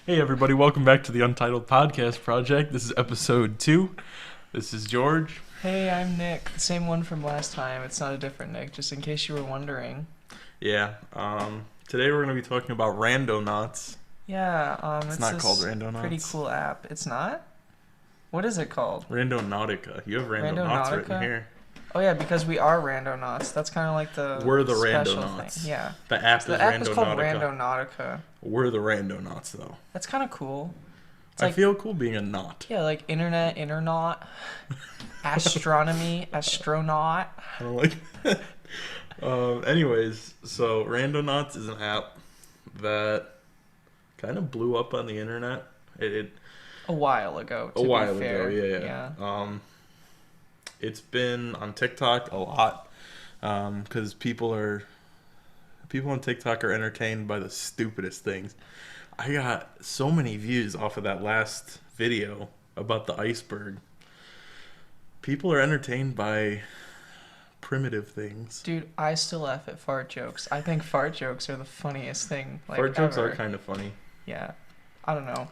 Hey everybody, welcome back to the Untitled Podcast Project. This is episode 2. This is George. Hey, I'm Nick. The same one from last time. It's not a different Nick, just in case you were wondering. Yeah, today we're going to be talking about Randonauts. Yeah, It's not called Randonauts. Pretty cool app. It's not? What is it called? Randonautica. You have Randonauts written here. Oh yeah, because we are Randonauts. That's kind of like the We're the special Randonauts. thing. Yeah. The app The is app Randonautica. is called Randonautica. We're the Randonauts, though. That's kind of cool. It's I like, feel cool being a knot. yeah, like internet, internaut, astronomy, astronaut. I don't like that. Anyways, so Randonauts is an app that kind of blew up on the internet. It A while ago, to a while be fair. ago, yeah. It's been on TikTok a lot because people on TikTok are entertained by the stupidest things. I got so many views off of that last video about the iceberg. People are entertained by primitive things. Dude, I still laugh at fart jokes. I think fart jokes are the funniest thing Fart jokes ever. are kind of funny. Yeah. I don't know.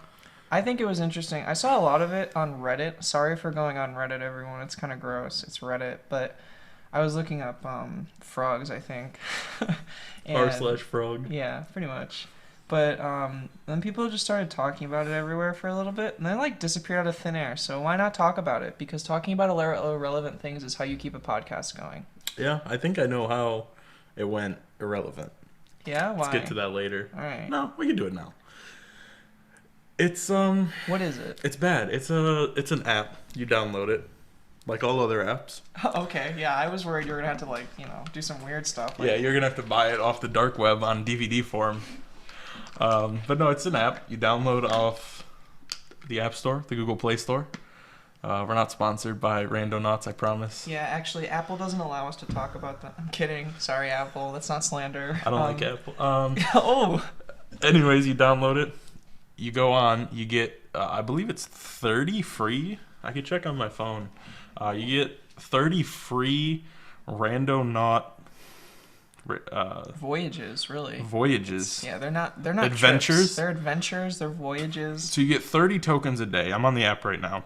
I think it was interesting. I saw a lot of it on Reddit. Sorry for going on Reddit, everyone. It's kind of gross. It's Reddit. But I was looking up frogs, I think. R/frog. Yeah, pretty much. But then people just started talking about it everywhere for a little bit. And then disappeared out of thin air. So why not talk about it? Because talking about irrelevant things is how you keep a podcast going. Yeah, I think I know how it went irrelevant. Yeah? Why? Let's get to that later. All right. No, we can do it now. It's What is it? It's bad. It's an app. You download it, like all other apps. Okay, yeah, I was worried you were gonna have to do some weird stuff. Yeah, you're gonna have to buy it off the dark web on DVD form. But no, it's an app. You download off the App Store, the Google Play Store. We're not sponsored by Randonauts, I promise. Yeah, actually, Apple doesn't allow us to talk about that. I'm kidding. Sorry, Apple. That's not slander. I don't like Apple. Oh. Anyways, you download it. You go on. You get, I believe it's 30 free. I could check on my phone. You get 30 free Randonaut voyages, really. voyages. Yeah, they're not Adventures? trips. They're adventures. They're voyages. So you get 30 tokens a day. I'm on the app right now.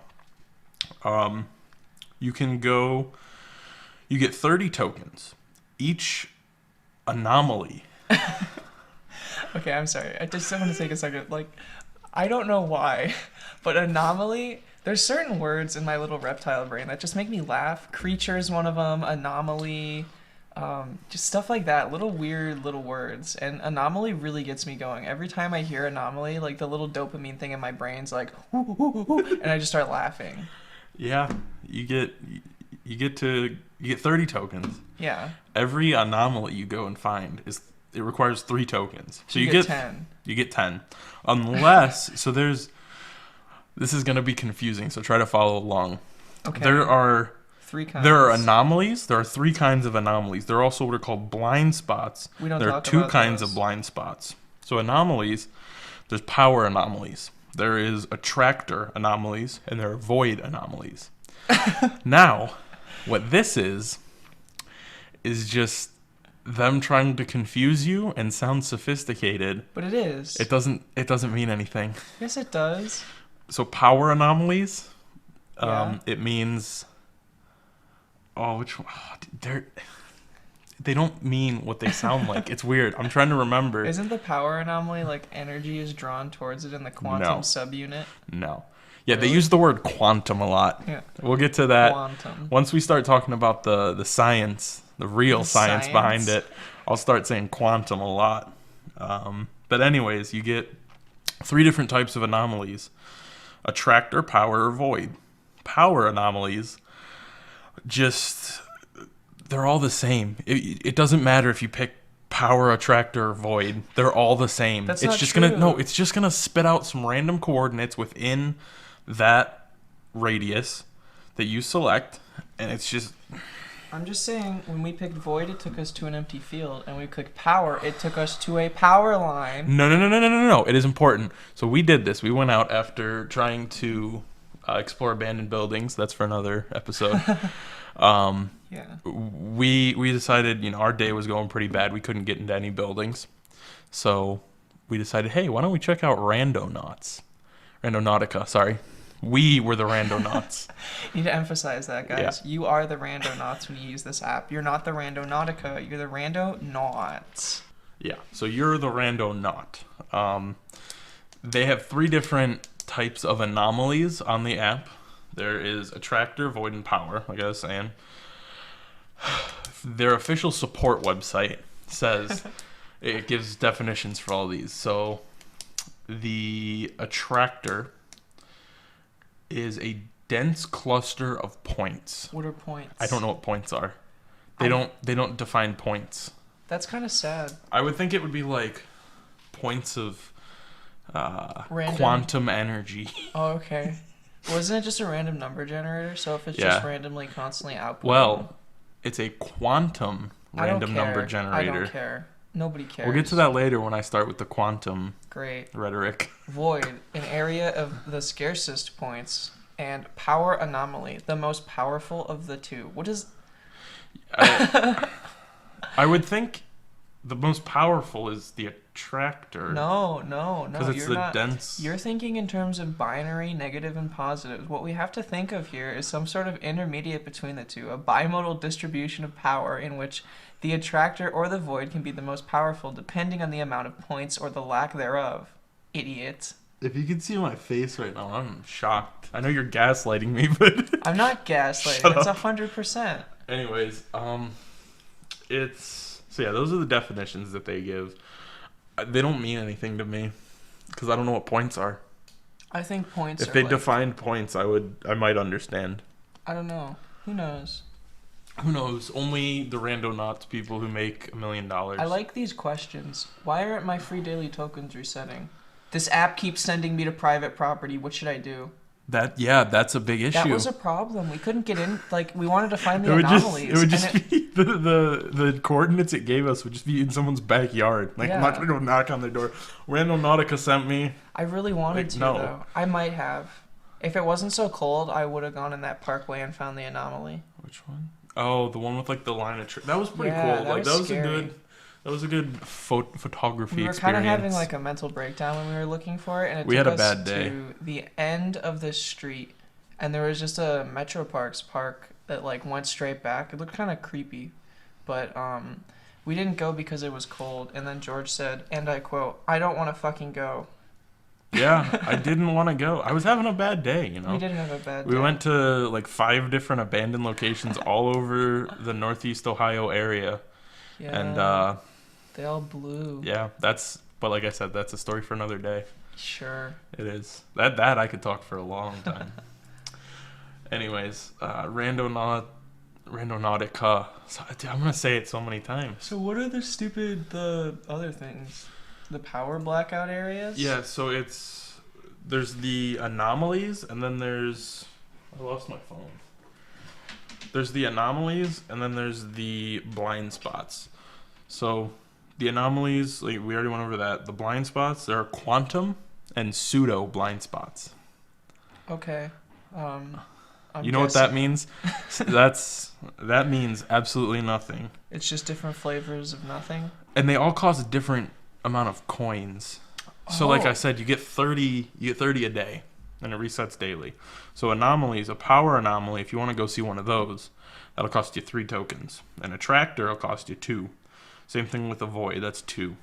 You can go. You get 30 tokens. Each anomaly. Okay, I'm sorry. I just want to take a second. I don't know why, but anomaly. There's certain words in my little reptile brain that just make me laugh. Creature is one of them. Anomaly. Just stuff like that. Little weird little words. And anomaly really gets me going. Every time I hear anomaly, the little dopamine thing in my brain's like, hoo, hoo, hoo, hoo, and I just start laughing. Yeah, you get 30 tokens. Yeah. Every anomaly you go and find it requires 3 tokens. So you get 10. You get 10. Unless this is going to be confusing, so try to follow along. Okay. There are 3 kinds. There are anomalies. There are 3 kinds of anomalies. There are also what are called blind spots. We don't There are talk 2 about kinds those. of blind spots. So anomalies, there's power anomalies. There is attractor anomalies, and there are void anomalies. Now, what this is just them trying to confuse you and sound sophisticated. But it is. It doesn't mean anything. Yes, it does. So power anomalies, Yeah. it means they don't mean what they sound like. It's weird. I'm trying to remember. Isn't the power anomaly energy is drawn towards it in the quantum subunit? No. Yeah, Really? they use the word quantum a lot. Yeah. We'll get to that. Quantum. Once we start talking about the science, the real The science behind science? it, I'll start saying quantum a lot. But anyways, you get 3 different types of anomalies. Attractor, power, or void. Power anomalies, they're all the same. It doesn't matter if you pick power, attractor, or void. They're all the same. That's it's not just true. it's just gonna spit out some random coordinates within that radius that you select, and it's just. I'm just saying, when we picked void, it took us to an empty field, and we clicked power, it took us to a power line. No. It is important. So we did this. We went out after trying to explore abandoned buildings. That's for another episode. Yeah. We decided, our day was going pretty bad. We couldn't get into any buildings. So we decided, hey, why don't we check out Randonautica, sorry. We were the Randonauts. You need to emphasize that, guys. Yeah. You are the Randonauts when you use this app. You're not the Randonautica. You're the Randonauts. Yeah, so you're the Randonaut. They have 3 different types of anomalies on the app. There is Attractor, Void, and Power, like I was saying. Their official support website says it gives definitions for all these. So the Attractor is a dense cluster of points. What are points? I don't know what points are. They don't define points. That's kind of sad. I would think it would be like points of Random. quantum energy. Oh, okay. Wasn't it just a random number generator? So if it's Yeah. just randomly constantly outputting... Well, it's a quantum I don't random care. number generator. I don't care. Nobody cares. We'll get to that later when I start with the quantum Great. rhetoric. Void, an area of the scarcest points, and power anomaly, the most powerful of the two. What is... I would think the most powerful is the Attractor. No. Because it's you're the not, dense... You're thinking in terms of binary, negative, and positive. What we have to think of here is some sort of intermediate between the two, a bimodal distribution of power in which the Attractor or the Void can be the most powerful depending on the amount of points or the lack thereof. Idiot. If you could see my face right now, I'm shocked. I know you're gaslighting me, but... I'm not gaslighting. Shut It's up. 100%. Anyways, it's... So yeah, those are the definitions that they give. They don't mean anything to me, because I don't know what points are. I think points If are they like, defined points, I might understand. I don't know. Who knows? Who knows? Only the Randonauts people who make $1 million. I like these questions. Why aren't my free daily tokens resetting? This app keeps sending me to private property. What should I do? That's a big issue. That was a problem. We couldn't get in. Like, we wanted to find the it would anomalies. Just, it would just be the coordinates it gave us would just be in someone's backyard. Like, I'm not Yeah. going to go knock on their door. Randonautica sent me. I really wanted Like, to, no. though. I might have. If it wasn't so cold, I would have gone in that parkway and found the anomaly. Which one? Oh, the one with like the line of that was pretty Yeah, cool. that Like was that was scary. a good. That was a good photography We were experience. kind of having like a mental breakdown when we were looking for it, and it We took had a us bad day. to the end of this street, and there was just a Metro Parks park that like went straight back. It looked kind of creepy, but we didn't go because it was cold. And then George said, and I quote, "I don't want to fucking go." Yeah, I didn't want to go. I was having a bad day, you know. We didn't have a bad day. We went to like 5 different abandoned locations all over the Northeast Ohio area, Yeah, and they all blew. yeah, but like I said, that's a story for another day. Sure. It is. That I could talk for a long time. Anyways, Randonautica. So, dude, I'm gonna say it so many times. So what are the other things? The power blackout areas? Yeah, so there's the anomalies, and then I lost my phone. There's the anomalies, and then there's the blind spots. So the anomalies, like we already went over that. The blind spots, there are quantum and pseudo blind spots. Okay. You know what that means? That means absolutely nothing. It's just different flavors of nothing. And they all cost a different amount of coins. So like I Oh. said, you get 30 a day, and it resets daily. So anomalies, a power anomaly, if you want to go see one of those, that'll cost you 3 tokens. An attractor will cost you 2. Same thing with a void, that's 2.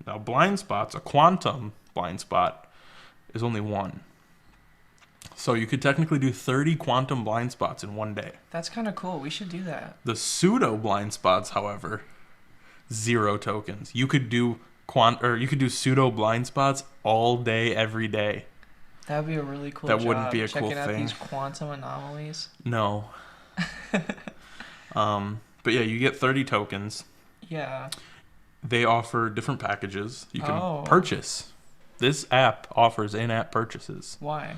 Now blind spots, a quantum blind spot, is only 1. So you could technically do 30 quantum blind spots in one day. That's kind of cool. We should do that. The pseudo blind spots, however, 0 tokens. You could do pseudo blind spots all day, every day. That would be a really cool That job. wouldn't be a cool checking out thing. these quantum anomalies. No. But yeah, you get 30 tokens. Yeah. They offer different packages you can Oh. purchase. This app offers in-app purchases Why?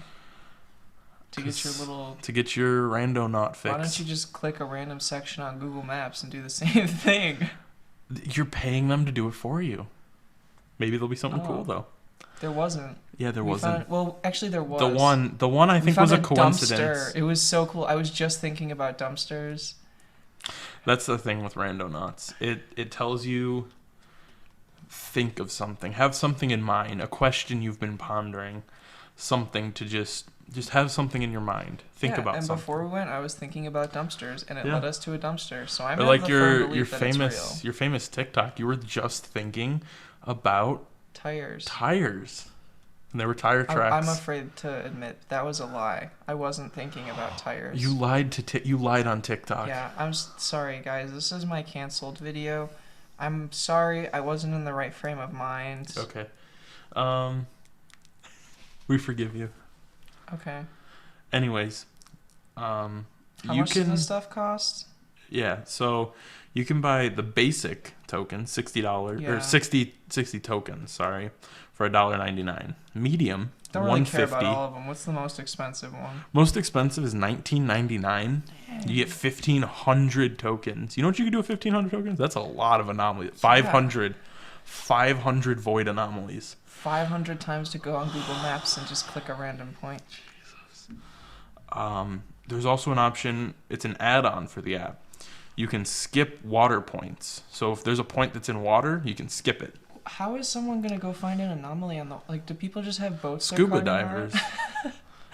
To get your 'Cause- little... to get your Randonaut fix. Why don't you just click a random section on Google Maps and do the same thing? You're paying them to do it for you. Maybe there'll be something Oh. cool though. There wasn't. Yeah, there We wasn't. well, actually there was. The one I We think found was a dumpster. coincidence. It was so cool. I was just thinking about dumpsters. That's the thing with Randonauts. It tells you think of something. Have something in mind, a question you've been pondering, something to just have something in your mind. Think about and something. Before we went, I was thinking about dumpsters, and it led us to a dumpster. So I'm or in like the your firm belief that it's real. your famous TikTok. You were just thinking about Tires. And there were tire tracks. I'm afraid to admit that was a lie. I wasn't thinking about tires. You lied you lied on TikTok. Yeah, I'm sorry, guys. This is my canceled video. I'm sorry. I wasn't in the right frame of mind. Okay. We forgive you. Okay. Anyways, how much does this stuff cost? Yeah, so you can buy the basic token, $60 or 60 tokens, sorry, for $1.99. Medium, don't really $1.50. Care about all of them. What's the most expensive one? Most expensive is $19.99. You get 1,500 tokens. You know what you can do with 1,500 tokens? That's a lot of anomalies. 500 void anomalies. 500 times to go on Google Maps and just click a random point. There's also an option, it's an add-on for the app. You can skip water points. So if there's a point that's in water, you can skip it. How is someone going to go find an anomaly on the... Like, do people just have boats? Scuba divers.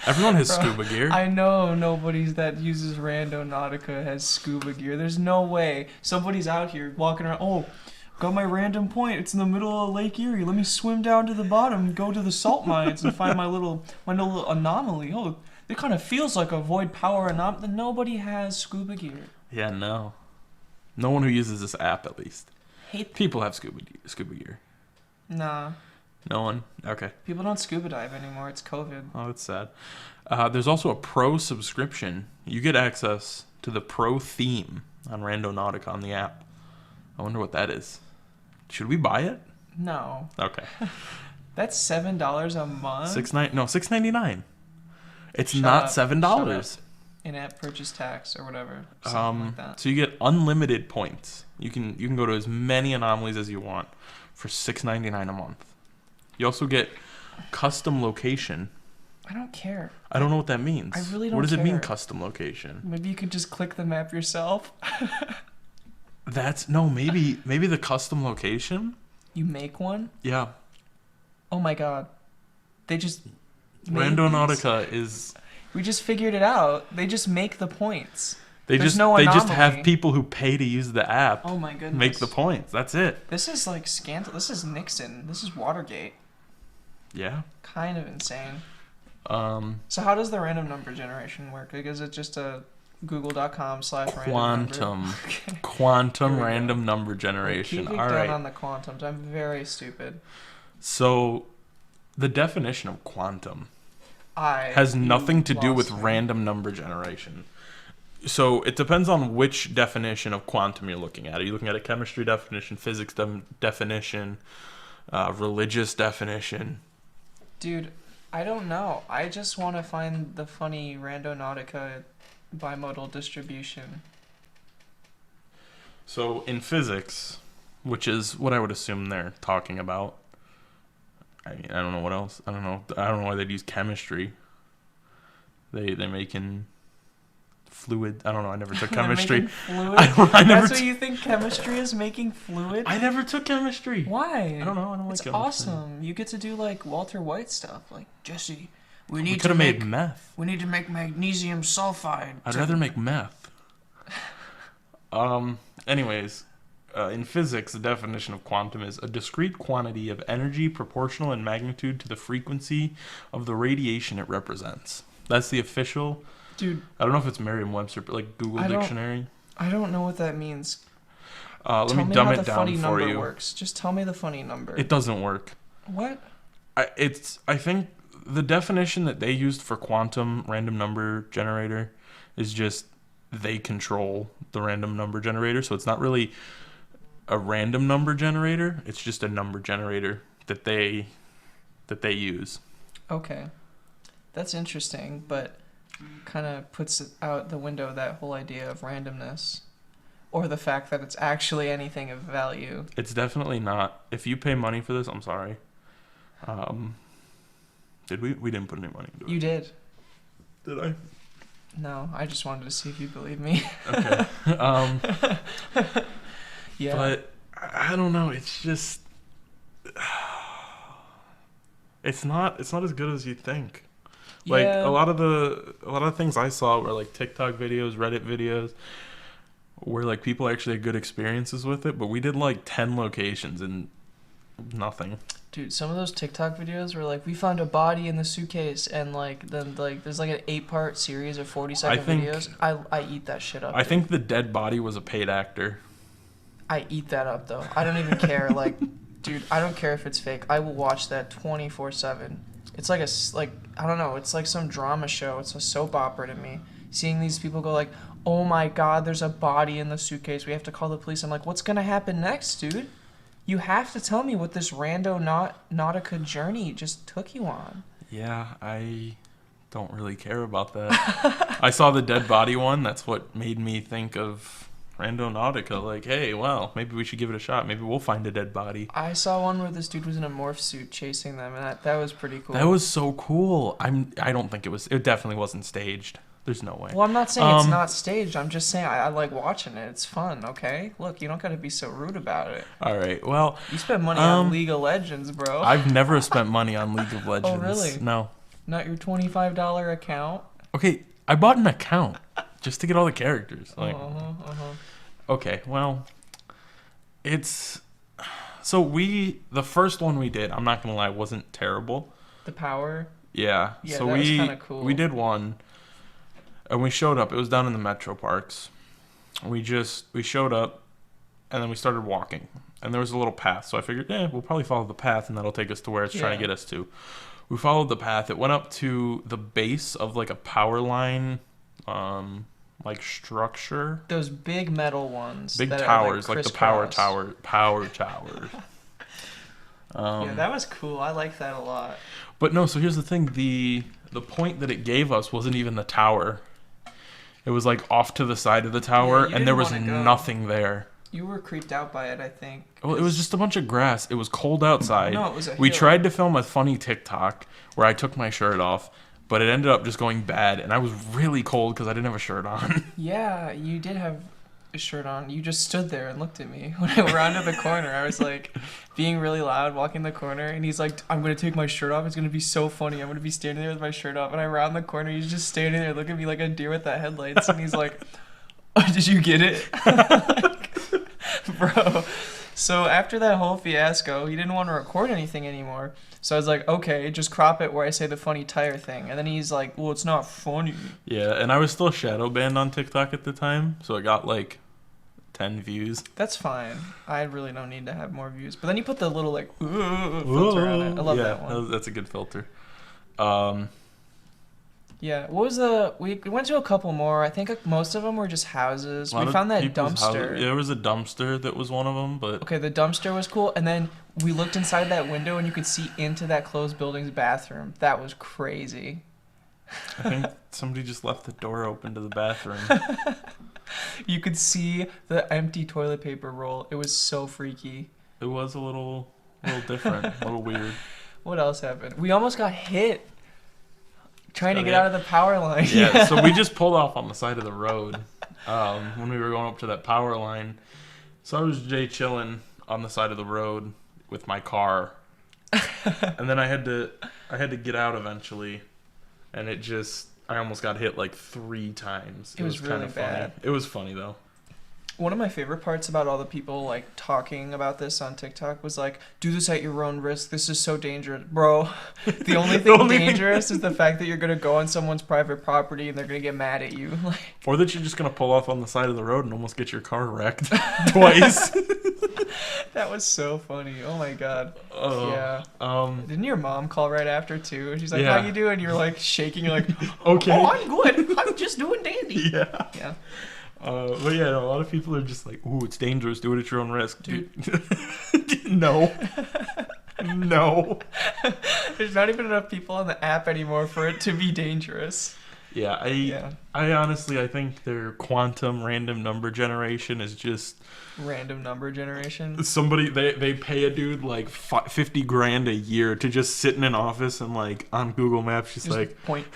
Everyone has scuba gear. I know nobody that uses Randonautica has scuba gear. There's no way somebody's out here walking around, oh, got my random point. It's in the middle of Lake Erie. Let me swim down to the bottom, go to the salt mines, and find my little anomaly. Oh, it kind of feels like a void power anomaly. Nobody has scuba gear. Yeah, no. No one who uses this app, at least. Hate people have scuba gear. Nah. No one? Okay. People don't scuba dive anymore. It's COVID. Oh, that's sad. There's also a pro subscription. You get access to the pro theme on Randonautica on the app. I wonder what that is. Should we buy it? No. Okay. That's $7 a month? $6.99. It's not $7. In-app purchase tax or whatever. Like that. So you get unlimited points. You can go to as many anomalies as you want for $6.99 a month. You also get custom location. I don't care. I don't know what that means. I really don't care. What does it mean, custom location? Maybe you could just click the map yourself. Maybe the custom location. You make one? Yeah. Oh my god. They just Randonautica is... We just figured it out. They just make the points. They just have people who pay to use the app. Oh my goodness. Make the points. That's it. This is like scandal. This is Nixon. This is Watergate. Yeah. Kind of insane. So how does the random number generation work? Like, is it just a google.com/random quantum random number generation? Keep down on the quantums. I'm very stupid. So the definition of quantum has nothing to do with random number generation. So it depends on which definition of quantum you're looking at. Are you looking at a chemistry definition, physics definition, religious definition? Dude, I don't know. I just want to find the funny Randonautica bimodal distribution. So in physics, which is what I would assume they're talking about, I mean, I don't know what else. I don't know why they'd use chemistry. They're making fluid. I don't know. I never took chemistry. That's what you think chemistry is, making fluid? I never took chemistry. Why? I don't know. I don't like chemistry. It's awesome. You get to do like Walter White stuff. Like, Jesse, we could have made meth. We need to make magnesium sulfide. I'd rather make meth. Anyways, in physics, the definition of quantum is a discrete quantity of energy proportional in magnitude to the frequency of the radiation it represents. That's the official. Dude, I don't know if it's Merriam-Webster, but like Google Dictionary. I don't know what that means. Let me dumb it down for you. Works. Just tell me the funny number. It doesn't work. What? I think the definition that they used for quantum random number generator is just they control the random number generator, so it's not really a random number generator. It's just a number generator that they use. Okay, that's interesting, but kind of puts out the window that whole idea of randomness, or the fact that it's actually anything of value. It's definitely not. If you pay money for this, I'm sorry. Did we? We didn't put any money into it. You did. Did I? No, I just wanted to see if you believe me. Okay. Yeah. But I don't know. It's just it's not as good as you think. Like Yeah. a lot of the things I saw were like TikTok videos, Reddit videos, where like people actually had good experiences with it. But we did like 10 locations and nothing. Dude, some of those TikTok videos were like, we found a body in the suitcase, and like then like there's like an 8-part series of 40-second videos. I eat that shit up. I think the dead body was a paid actor. I eat that up though. I don't even care. Like, dude, I don't care if it's fake. I will watch that 24/7. It's like I don't know. It's like some drama show. It's a soap opera to me. Seeing these people go like, oh my god, there's a body in the suitcase. We have to call the police. I'm like, what's gonna happen next, dude? You have to tell me what this Randonautica journey just took you on. Yeah, I don't really care about that. I saw the dead body one. That's what made me think of Randonautica. Like, hey, well, maybe we should give it a shot. Maybe we'll find a dead body. I saw one where this dude was in a morph suit chasing them, and that was pretty cool. That was so cool. I don't think it definitely wasn't staged. There's no way. Well, I'm not saying it's not staged. I'm just saying I like watching it. It's fun, okay? Look, you don't got to be so rude about it. All right, well. You spend money on League of Legends, bro. I've never spent money on League of Legends. Oh, really? No. Not your $25 account? Okay, I bought an account just to get all the characters. Like, okay, well, it's... So the first one we did, I'm not going to lie, wasn't terrible. The power? Yeah. Yeah, So that was kind of cool. We did one, and we showed up. It was down in the metro parks. We showed up, and then we started walking. And there was a little path, so I figured, we'll probably follow the path, and that'll take us to where it's trying to get us to. We followed the path. It went up to the base of, like, a power line, like, structure. Those big metal ones. Big that towers, are like the power towers. Yeah, that was cool. I like that a lot. But no, so here's the thing. The point that it gave us wasn't even the tower. It was, like, off to the side of the tower, and there was nothing there. You were creeped out by it, I think. Well, it was just a bunch of grass. It was cold outside. No, it was a hill. We tried to film a funny TikTok where I took my shirt off, but it ended up just going bad, and I was really cold because I didn't have a shirt on. Yeah, you did have a shirt on. You just stood there and looked at me when I rounded the corner. I was like being really loud, walking the corner, and he's like, I'm going to take my shirt off. It's going to be so funny. I'm going to be standing there with my shirt off, and I round the corner. He's just standing there looking at me like a deer with the headlights, and he's like, oh, did you get it? Bro. So after that whole fiasco, he didn't want to record anything anymore. So I was like, okay, just crop it where I say the funny tire thing. And then he's like, well, it's not funny. Yeah, and I was still shadow banned on TikTok at the time, so I got like 10 views. That's fine. I really don't need to have more views. But then you put the little like filter on it. I love that one. That's a good filter. Yeah. What was we went to a couple more. I think most of them were just houses. We found that dumpster. There was a dumpster that was one of them, but okay, the dumpster was cool. And then we looked inside that window and you could see into that closed building's bathroom. That was crazy. I think somebody just left the door open to the bathroom. You could see the empty toilet paper roll. It was so freaky. It was a little different, a little weird. What else happened? We almost got hit trying to get out of the power line. Yeah, so we just pulled off on the side of the road when we were going up to that power line. So I was chilling on the side of the road with my car, and then I had to get out eventually, and I almost got hit like 3 times. It was really kind of bad. Funny. It was funny though. One of my favorite parts about all the people like talking about this on TikTok was like, do this at your own risk. This is so dangerous. Bro, the only thing dangerous is the fact that you're going to go on someone's private property and they're going to get mad at you. Or that you're just going to pull off on the side of the road and almost get your car wrecked twice. That was so funny. Oh my god. Yeah. Didn't your mom call right after too? And she's like, how you doing? You're like shaking. You're like, okay. Oh, I'm good. I'm just doing dandy. Yeah. Yeah. But yeah, a lot of people are just like, ooh, it's dangerous. Do it at your own risk. Dude. No. No. There's not even enough people on the app anymore for it to be dangerous. Yeah, I honestly, I think their quantum random number generation is just... Random number generation? Somebody, they pay a dude like $50,000 a year to just sit in an office and like on Google Maps just like... Point.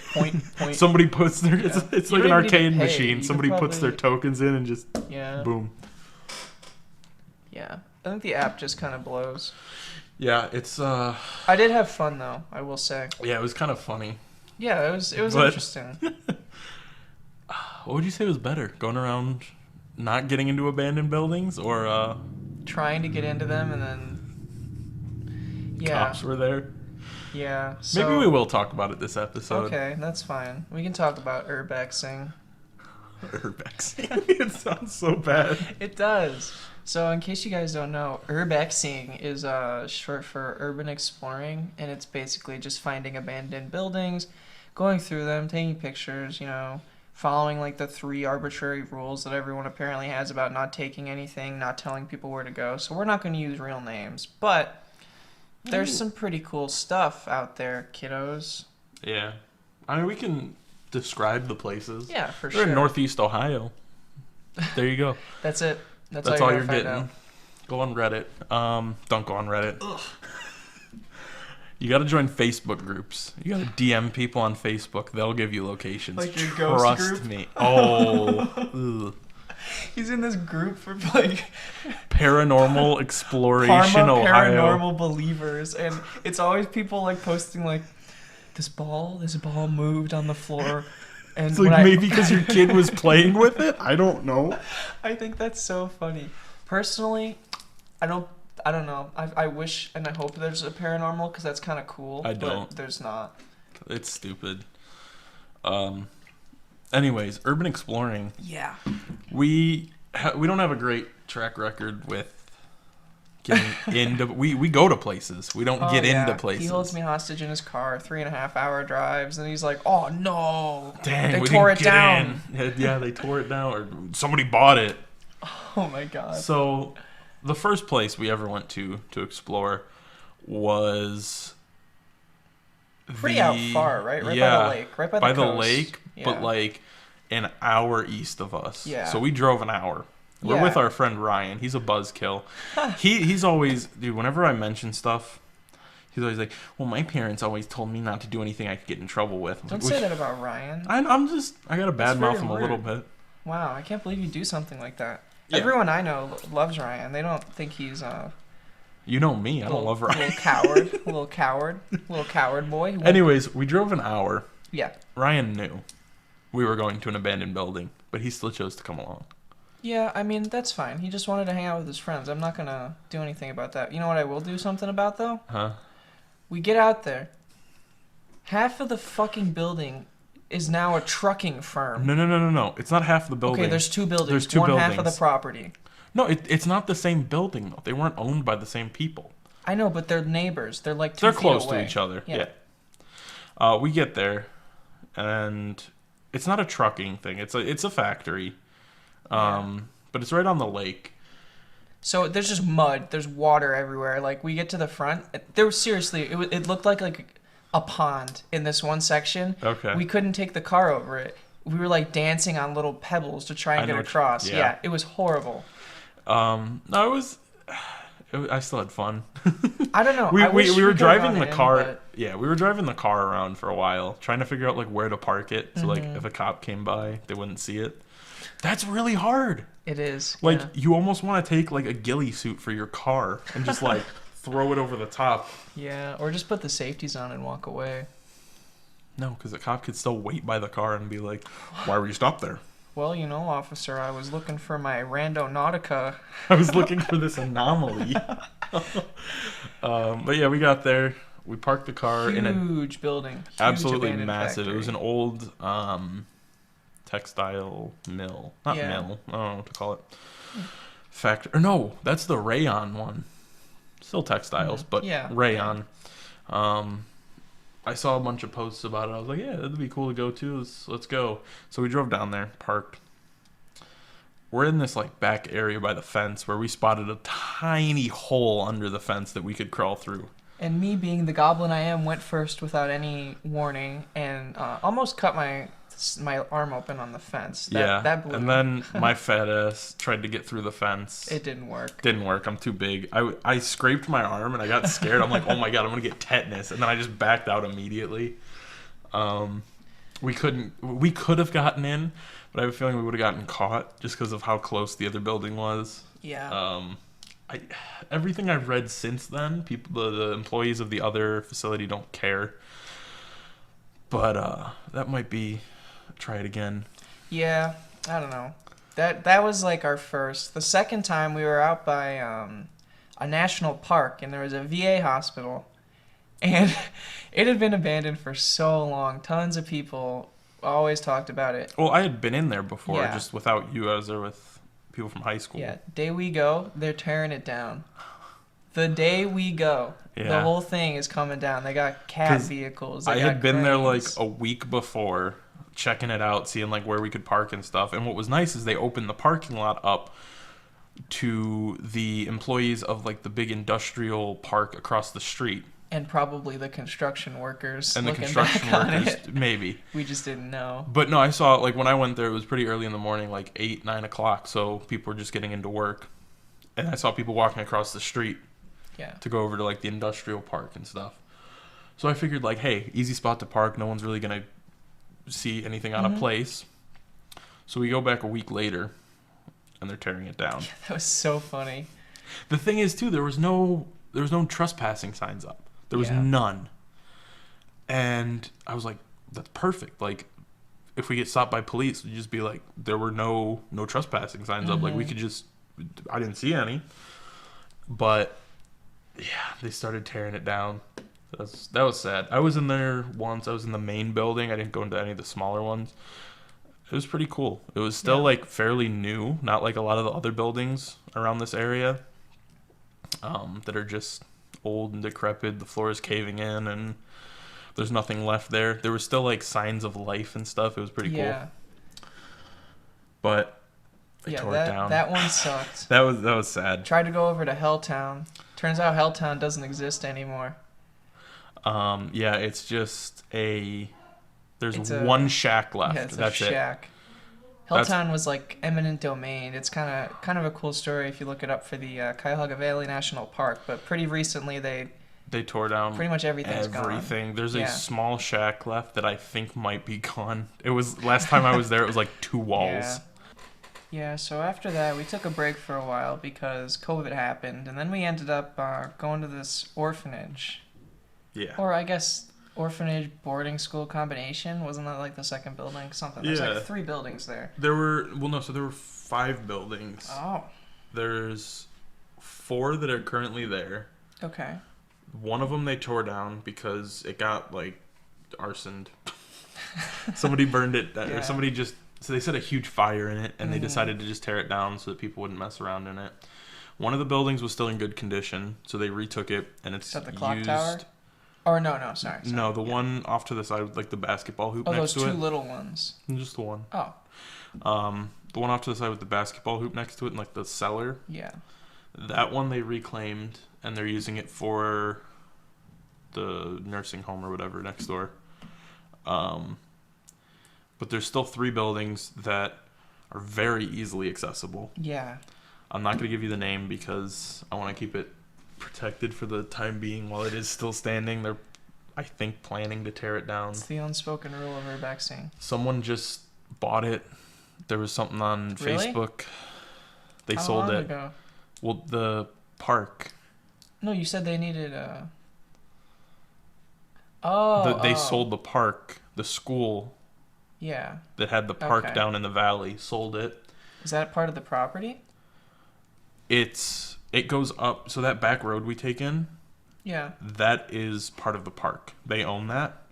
Somebody puts their... Yeah. It's like an arcade machine. Somebody puts their tokens in and just... Yeah. Boom. Yeah. I think the app just kind of blows. Yeah, it's I did have fun though, I will say. yeah, it was kind of funny. Yeah, it was But- interesting. What would you say was better? Going around not getting into abandoned buildings or Trying to get into them and then cops were there? Yeah. So, Maybe we will talk about it this episode. Okay, that's fine. We can talk about urbexing. Urbexing. It sounds so bad. It does. So, in case you guys don't know, urbexing is short for urban exploring, and it's basically just finding abandoned buildings, going through them, taking pictures, following like the 3 arbitrary rules that everyone apparently has about not taking anything, not telling people where to go. So, we're not going to use real names, but there's some pretty cool stuff out there, kiddos. Yeah. I mean, we can describe the places. Yeah, for They're sure. in Northeast Ohio. There you go. That's it. That's all all you're find getting. out. Go on Reddit. Don't go on Reddit. Ugh. You got to join Facebook groups. You got to DM people on Facebook. They'll give you locations. Like your ghost Trust group? me. Oh. Ugh. He's in this group for like Paranormal Exploration Parma Ohio. paranormal believers, and it's always people like posting like this ball moved on the floor, and It's like maybe because your kid was playing with it. I don't know. I think that's so funny. Personally, I don't know. I wish and I hope there's a paranormal because that's kind of cool. I don't. But there's not. It's stupid. Anyways, urban exploring. Yeah. We don't have a great track record with getting into. We go to places. We don't get into places. He holds me hostage in his car, 3.5-hour drives, and he's like, "Oh no, Dang, they we tore didn't it get down." in. Yeah, they tore it down, or somebody bought it. Oh my god. So, the first place we ever went to explore was Pretty out far, right? Right by the lake. Right by the coast. lake, Yeah. but like an hour east of us. Yeah. So we drove an hour. We're Yeah. with our friend Ryan. He's a buzzkill. He's always, dude, whenever I mention stuff, he's always like, well, my parents always told me not to do anything I could get in trouble with. Don't say that about Ryan. I got to That's badmouth very him a little bit. Wow, I can't believe you do something like that. Yeah. Everyone I know loves Ryan. They don't think he's You know me. I don't love Ryan. a little coward boy. Anyways, we drove an hour. Yeah. Ryan knew we were going to an abandoned building, but he still chose to come along. Yeah, I mean, that's fine. He just wanted to hang out with his friends. I'm not going to do anything about that. You know what I will do something about, though? Huh? We get out there. Half of the fucking building is now a trucking firm. No. It's not half the building. Okay, there's 2 buildings. There's 2 One half of buildings. the property. No, it's not the same building, though. They weren't owned by the same people. I know, but they're neighbors. They're like 2 They're feet close away. to each other. Yeah. We get there, and it's not a trucking thing. It's a factory, but it's right on the lake. So there's just mud. There's water everywhere. Like we get to the front, there was seriously it looked like a pond in this one section. Okay. We couldn't take the car over it. We were like dancing on little pebbles to try and get across. Yeah, it was horrible. No, I still had fun. I don't know. we were driving the in, car. but- Yeah, we were driving the car around for a while, trying to figure out like where to park it. So like if a cop came by, they wouldn't see it. That's really hard. It is. Like yeah. you almost want to take like a ghillie suit for your car and just like throw it over the top. Yeah, or just put the safeties on and walk away. No, because the cop could still wait by the car and be like, "Why were you stopped there?" Well, officer, I was looking for my Randonautica. I was looking for this anomaly. But yeah, we got there. We parked the car in a Huge building. Huge absolutely abandoned massive. factory. It was an old textile mill. Not mill. I don't know what to call it. Factory. Or no, that's the rayon one. Still textiles, but Yeah. rayon. I saw a bunch of posts about it. I was like, yeah, that'd be cool to go to. Let's go. So we drove down there, parked. We're in this like back area by the fence where we spotted a tiny hole under the fence that we could crawl through. And me, being the goblin I am, went first without any warning and almost cut my arm open on the fence. That blew and me. then my fat ass tried to get through the fence. It didn't work. Didn't work. I'm too big. I scraped my arm and I got scared. I'm like, oh my god, I'm gonna get tetanus. And then I just backed out immediately. We could have gotten in, but I have a feeling we would have gotten caught just because of how close the other building was. Yeah. Everything I've read since then, the employees of the other facility don't care. But that might be, try it again. Yeah, I don't know. That was like our first. The second time we were out by a national park, and there was a VA hospital, and it had been abandoned for so long. Tons of people always talked about it. Well, I had been in there before, Yeah. just without you. I was there with people from high school. Yeah, day we go, they're tearing it down. The day we go, the Yeah. whole thing is coming down. They got cat 'Cause vehicles. I They had got been there like cranes. a week before, checking it out, seeing like where we could park and stuff. And what was nice is they opened the parking lot up to the employees of like the big industrial park across the street. And probably the construction workers. And the looking construction back on workers, it. maybe. We just didn't know. But no, I saw, like, when I went there, it was pretty early in the morning, like 8, 9 o'clock, so people were just getting into work. And I saw people walking across the street Yeah. to go over to, like, the industrial park and stuff. So I figured, like, hey, easy spot to park. No one's really going to see anything out of place. So we go back a week later, and they're tearing it down. That was so funny. The thing is, too, there was no trespassing signs up. There was Yeah. none. And I was like, that's perfect. Like, if we get stopped by police, we'd just be like, there were no trespassing signs up. Like, we could just, I didn't see any. But, yeah, they started tearing it down. That was sad. I was in there once. I was in the main building. I didn't go into any of the smaller ones. It was pretty cool. It was still, like, fairly new. Not like a lot of the other buildings around this area that are just old and decrepit. The floor is caving in and there's nothing left there. There was still like signs of life and stuff. It was pretty cool. But they tore it down. That one sucked. That was sad. Tried to go over to Helltown. Turns out Helltown doesn't exist anymore. Yeah, it's just there's It's one shack left. Yeah, it's That's a shack. That's- Helltown was like eminent domain. It's kind of a cool story if you look it up for the Cuyahoga Valley National Park. But pretty recently they tore down pretty much everything's gone. everything. There's a Yeah. small shack left that I think might be gone. It was last time I was there. It was like 2 walls. Yeah. Yeah, so after that, we took a break for a while because COVID happened, and then we ended up going to this orphanage. Yeah. Or I guess orphanage boarding school combination. Wasn't that like the second building? Something. There's Yeah. like 3 buildings there. There were 5 buildings. Oh, There's 4 that are currently there. okay. One of them they tore down because it got like arsoned. Somebody burned it, Yeah. or somebody just. So they set a huge fire in it, and they decided to just tear it down so that people wouldn't mess around in it. One of the buildings was still in good condition, so they retook it, and it's Is that the clock used. tower? Or no, sorry. No, the one off to the side with like the basketball hoop Oh, next those to 2 it. little ones. Just the one. Oh, The one off to the side with the basketball hoop next to it, and like the cellar. yeah. That one they reclaimed, and they're using it for the nursing home or whatever next door. But there's still 3 buildings that are very easily accessible. Yeah. I'm not going to give you the name because I want to keep it protected for the time being while it is still standing. They're, I think, planning to tear it down. It's the unspoken rule of urbexing. Someone just bought it. There was something on Really? Facebook. They How sold long it. ago? Well, the park. No, you said they needed Oh. They oh. sold the park. The school Yeah. that had the park Okay. down in the valley sold it. Is that part of the property? It goes up. So that back road we take in, Yeah. that is part of the park. They own that.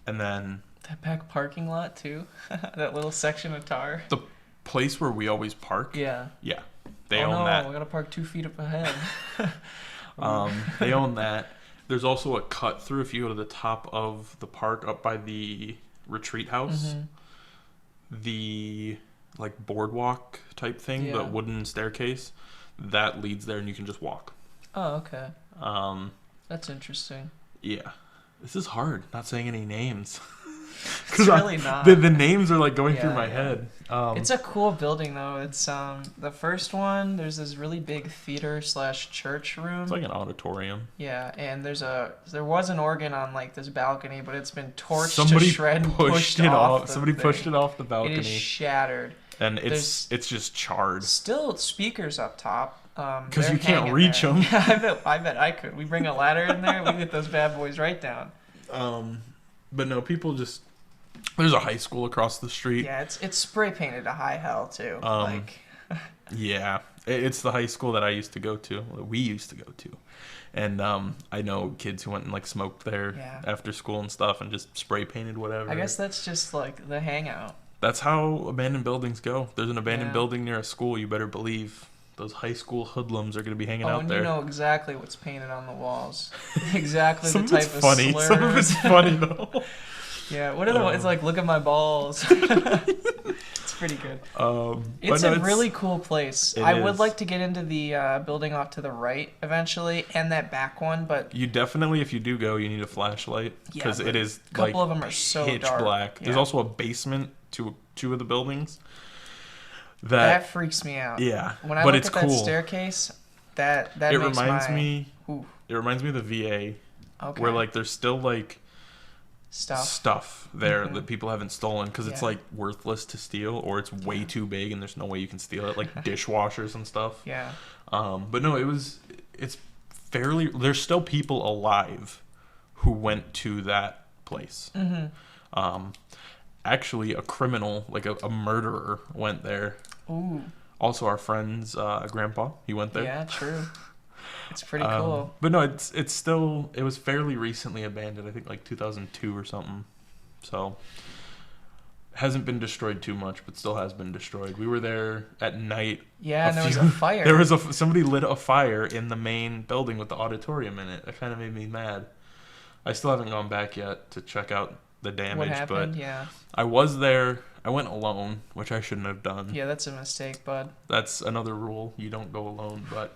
And then That back parking lot too. That little section of tar. the place where we always park. Yeah. Yeah. They oh own no, that. we gotta park 2 feet up ahead. They own that. There's also a cut through if you go to the top of the park up by the retreat house. The like boardwalk type thing, Yeah. the wooden staircase, that leads there and you can just walk. Oh, okay. That's interesting. Yeah. This is hard, not saying any names. It's really not. The names are like going through Yeah, my yeah. head. It's a cool building though. It's the first one. There's this really big theater/church room. It's like an auditorium. Yeah, and there was an organ on like this balcony, but it's been torched Somebody to shred and pushed pushed it off. off. the Somebody thing. pushed it off the It balcony. is shattered. And it's just charred. Still speakers up top. Because you can't reach them. Yeah, I bet I could. We bring a ladder in there, we get those bad boys right down. But no, people just... There's a high school across the street. Yeah, it's spray painted to high hell, too. Yeah. It's the high school that I used to go to. We used to go to. And I know kids who went and, like, smoked there after school and stuff and just spray painted whatever. I guess that's just, like, the hangout. That's how abandoned buildings go. If there's an abandoned building near a school, you better believe those high school hoodlums are going to be hanging out there. Oh, and you know exactly what's painted on the walls. Exactly the type of funny. slurs. Some of it's funny, though. Yeah, what are the... It's like, look at my balls. It's pretty good. It's a really cool place. I would like to get into the building off to the right eventually, and that back one, but... You definitely, if you do go, you need a flashlight. Because it is, a couple of them are so pitch dark. black. Yeah. There's also a basement to two of the buildings. That freaks me out. Yeah, when I look at that staircase, that it makes reminds my... me. It reminds me of the VA, where like there's still like stuff there that people haven't stolen because it's like worthless to steal, or it's way too big and there's no way you can steal it, like dishwashers and stuff. Yeah. But no, it's fairly. There's still people alive who went to that place. Actually, a criminal, like a murderer, went there. Ooh. Also, our friend's grandpa, he went there. Yeah, true. It's pretty cool. But no, it's still... It was fairly recently abandoned. I think like 2002 or something. So, hasn't been destroyed too much, but still has been destroyed. We were there at night. Yeah, and there was a fire. There was somebody lit a fire in the main building with the auditorium in it. That kind of made me mad. I still haven't gone back yet to check out the damage. What happened? But yeah. I was there. I went alone, which I shouldn't have done. Yeah, that's a mistake, bud. That's another rule. You don't go alone, but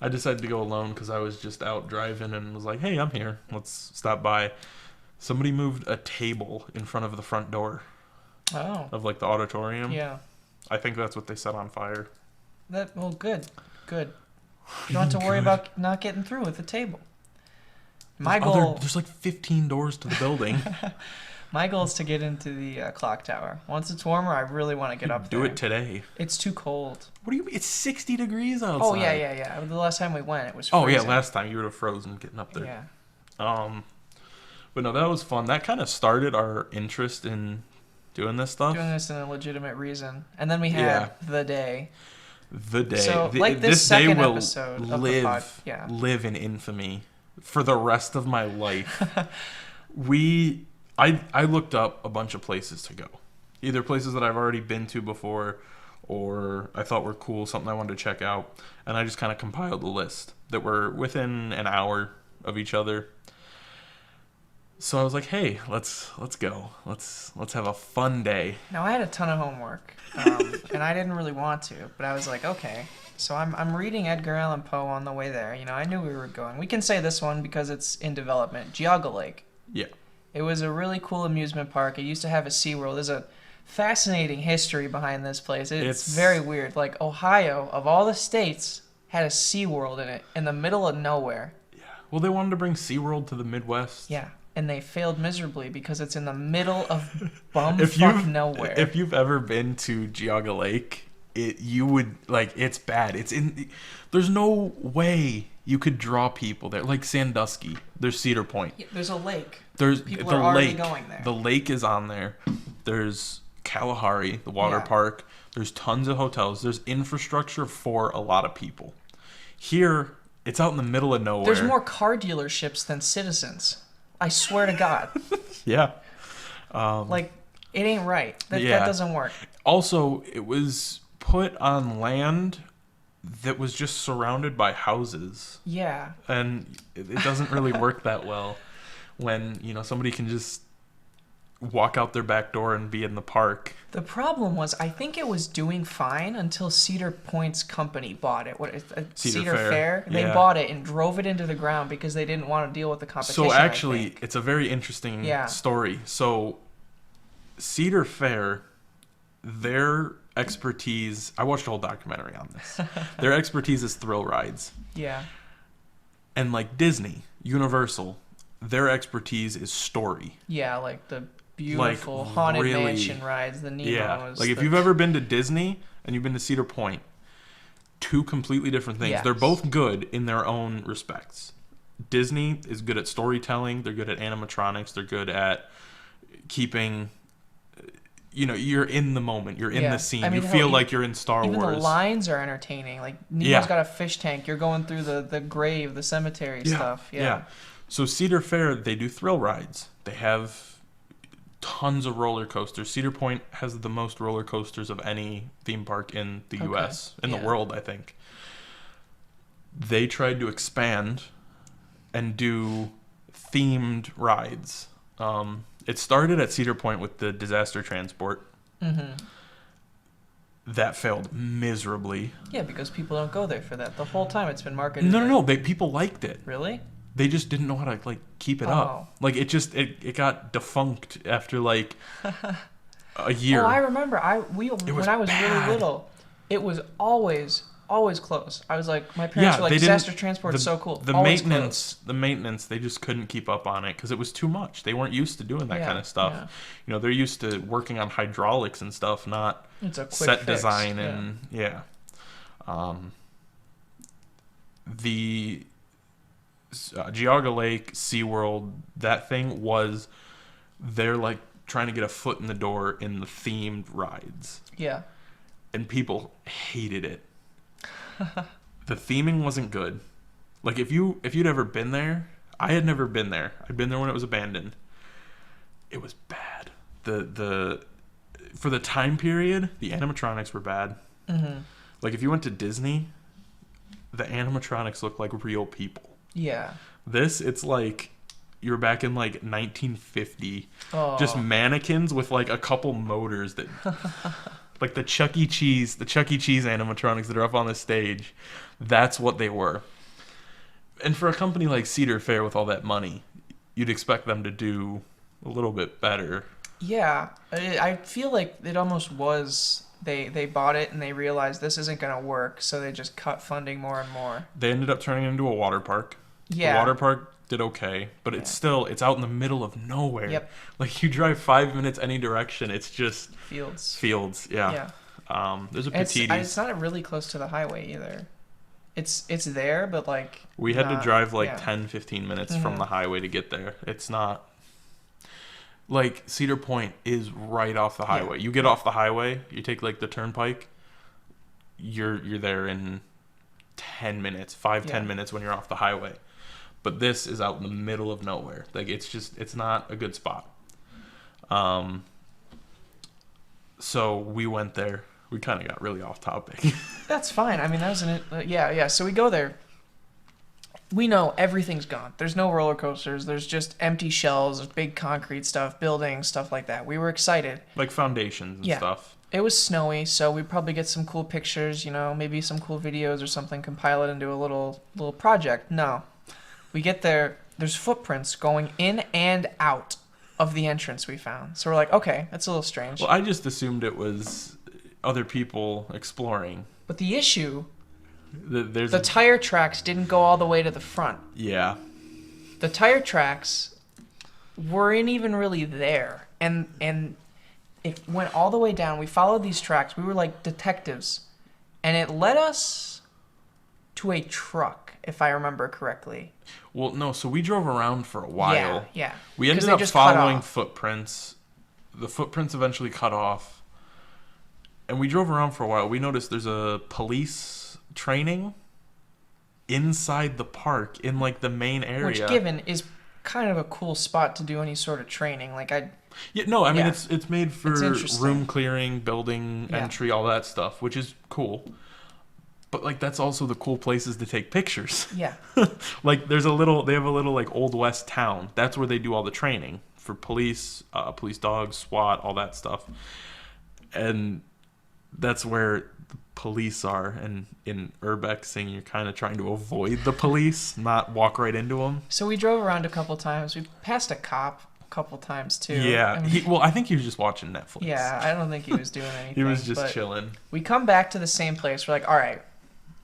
I decided to go alone because I was just out driving and was like, hey, I'm here. Let's stop by. Somebody moved a table in front of the front door of like the auditorium. Yeah. I think that's what they set on fire. Well, good. Good. You don't have to worry about not getting through with the table. There's like 15 doors to the building. My goal is to get into the clock tower. Once it's warmer, I really want to get up there. Do it today. It's too cold. What do you mean? It's 60 degrees outside. Oh, yeah. The last time we went, it was freezing. Oh, yeah, last time you would have frozen getting up there. Yeah. But no, that was fun. That kind of started our interest in doing this stuff. Doing this in a legitimate reason. And then we had the day. The day. So, this day will episode live in infamy for the rest of my life. I looked up a bunch of places to go. Either places that I've already been to before or I thought were cool, something I wanted to check out. And I just kind of compiled a list that were within an hour of each other. So I was like, hey, let's go. Let's have a fun day. Now, I had a ton of homework, and I didn't really want to, but I was like, okay. So I'm reading Edgar Allan Poe on the way there. You know, I knew we were going. We can say this one because it's in development. Geauga Lake. Yeah. It was a really cool amusement park. It used to have a SeaWorld. There's a fascinating history behind this place. It's very weird. Like, Ohio, of all the states, had a SeaWorld in it in the middle of nowhere. Yeah. Well, they wanted to bring SeaWorld to the Midwest. Yeah. And they failed miserably because it's in the middle of bumfuck nowhere. If you've ever been to Geauga Lake, you would, like, it's bad. There's no way you could draw people there. Like Sandusky, there's Cedar Point. Yeah, there's a lake. People are already going there. The lake is on there. There's Kalahari, the water park. There's tons of hotels. There's infrastructure for a lot of people. Here, it's out in the middle of nowhere. There's more car dealerships than citizens. I swear to God. Yeah. Like, it ain't right. That doesn't work. Also, it was put on land that was just surrounded by houses. Yeah. And it doesn't really work that well when, somebody can just walk out their back door and be in the park. The problem was, I think it was doing fine until Cedar Point's company bought it. Cedar Fair? They bought it and drove it into the ground because they didn't want to deal with the competition. So actually, it's a very interesting story. So Cedar Fair, their expertise, I watched a whole documentary on this. Their expertise is thrill rides. Yeah. And like Disney, Universal, their expertise is story. Yeah, like the beautiful haunted mansion rides, the Nemos. Yeah, like if you've ever been to Disney and you've been to Cedar Point, two completely different things. Yes. They're both good in their own respects. Disney is good at storytelling. They're good at animatronics. They're good at keeping, you're in the moment. You're in the scene. You feel like you're in Star Wars. Even the lines are entertaining. Like, Nemo's got a fish tank. You're going through the grave, the cemetery stuff. Yeah. So Cedar Fair, they do thrill rides. They have tons of roller coasters. Cedar Point has the most roller coasters of any theme park in the U.S., in the world, I think. They tried to expand and do themed rides. It started at Cedar Point with the disaster transport. Mm-hmm. That failed miserably. Yeah, because people don't go there for that. The whole time it's been marketed. No. People liked it. Really? They just didn't know how to keep it up. Like it got defunct after a year. Oh, I remember. When I was really little, it was always closed. I was like, my parents were like, disaster transport is so cool. The maintenance, they just couldn't keep up on it because it was too much. They weren't used to doing that kind of stuff. Yeah. They're used to working on hydraulics and stuff, not set design and the Geauga Lake, SeaWorld, that thing was, they're trying to get a foot in the door in the themed rides. Yeah. And people hated it. The theming wasn't good. If you'd ever been there, I had never been there. I'd been there when it was abandoned. It was bad. For the time period, the animatronics were bad. Mm-hmm. If you went to Disney, the animatronics looked like real people. Yeah. It's you're back in 1950. Oh. Just mannequins with a couple motors that the Chuck E. Cheese animatronics that are up on the stage. That's what they were. And for a company like Cedar Fair with all that money, you'd expect them to do a little bit better. Yeah. I feel like it almost was they bought it and they realized this isn't going to work, so they just cut funding more and more. They ended up turning it into a water park. Yeah. The water park did okay, but it's out in the middle of nowhere. Yep. You drive 5 minutes any direction, it's just fields. Yeah. There's a Petitti's. It's not really close to the highway either. It's there, but we had to drive 10-15 minutes from the highway to get there. It's not Cedar Point is right off the highway. You get off the highway, you take the turnpike, you're there in 10 minutes, 10 minutes when you're off the highway. But this is out in the middle of nowhere. It's not a good spot. So we went there. We kind of got really off topic. That's fine. I mean, that was yeah. So we go there. We know everything's gone. There's no roller coasters. There's just empty shells, there's big concrete stuff, buildings, stuff like that. We were excited. Foundations and stuff. It was snowy, so we'd probably get some cool pictures, maybe some cool videos or something, compile it into a little project. No. We get there, there's footprints going in and out of the entrance we found. So we're like, okay, that's a little strange. Well, I just assumed it was other people exploring. But the issue, the tire tracks didn't go all the way to the front. Yeah. The tire tracks weren't even really there. And it went all the way down. We followed these tracks. We were like detectives. And it led us to a truck, if I remember correctly. Well, no, so we drove around for a while. Yeah. We ended up following footprints. The footprints eventually cut off. And we drove around for a while. We noticed there's a police training inside the park in the main area. Which, given, is kind of a cool spot to do any sort of training. It's made for room clearing, building entry, all that stuff, which is cool. But that's also the cool places to take pictures. Yeah. they have a little Old West town. That's where they do all the training for police dogs, SWAT, all that stuff. And that's where the police are. And in urbexing, you're kind of trying to avoid the police, not walk right into them. So we drove around a couple times. We passed a cop a couple times too. Yeah. I think he was just watching Netflix. Yeah, I don't think he was doing anything. He was just chilling. We come back to the same place. We're like, all right,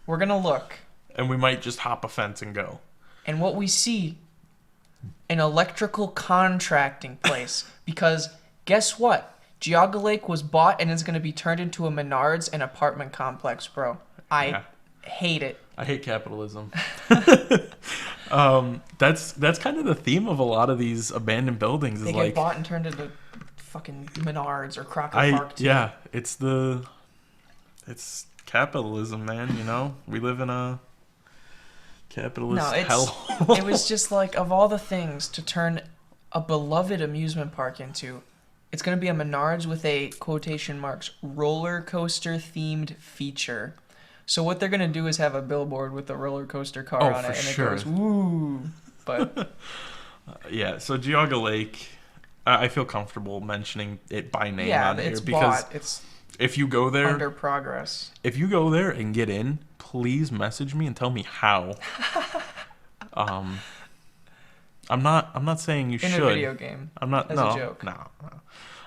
we're going to look. And we might just hop a fence and go. And what we see, an electrical contracting place. Because guess what? Geauga Lake was bought and is going to be turned into a Menards and apartment complex, bro. I Hate it. I hate capitalism. That's kind of the theme of a lot of these abandoned buildings. They Is get like bought and turned into fucking Menards or Crockett Park. Too. Yeah, it's capitalism, man. You know, we live in a capitalist hell. It was just like, of all the things to turn a beloved amusement park into, it's going to be a Menards with a quotation marks roller coaster themed feature. So what they're going to do is have a billboard with a roller coaster car on it, and sure. it goes, woo. But yeah, so Geauga Lake, I feel comfortable mentioning it by name on here it's because bought. It's if you go there, under progress. If you go there and get in, please message me and tell me how. I'm not saying you should. In a video game. I'm not. As no, a joke. No.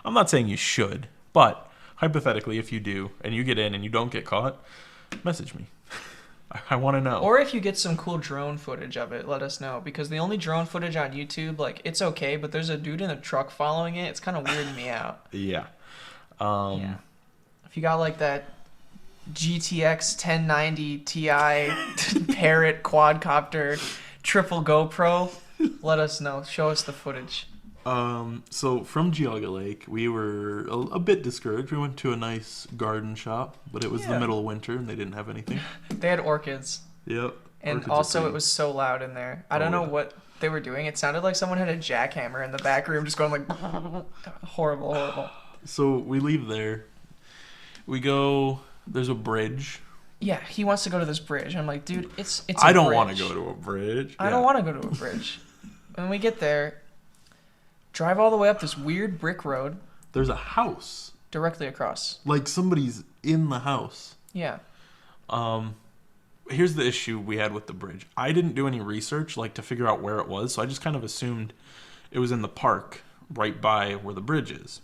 I'm not saying you should, but hypothetically, if you do and you get in and you don't get caught, message me. I want to know. Or if you get some cool drone footage of it, let us know. Because the only drone footage on YouTube, like, it's okay, but there's a dude in a truck following it. It's kind of weirding me out. Yeah. Yeah. If you got, like, that GTX 1090 Ti Parrot quadcopter triple GoPro, let us know. Show us the footage. So from Geauga Lake, we were a bit discouraged. We went to a nice garden shop, but it was the middle of winter and they didn't have anything. They had orchids. Yep. And orchids also it was so loud in there. I don't know yeah. what they were doing. It sounded like someone had a jackhammer in the back room just going like horrible. So we leave there. We go, there's a bridge. Yeah, he wants to go to this bridge. I'm like, dude, it's a I don't bridge. want to go to a bridge. I don't want to go to a bridge. When we get there, drive all the way up this weird brick road. There's a house. Directly across. Like somebody's in the house. Yeah. Here's the issue we had with the bridge. I didn't do any research like to figure out where it was, so I just kind of assumed it was in the park right by where the bridge is.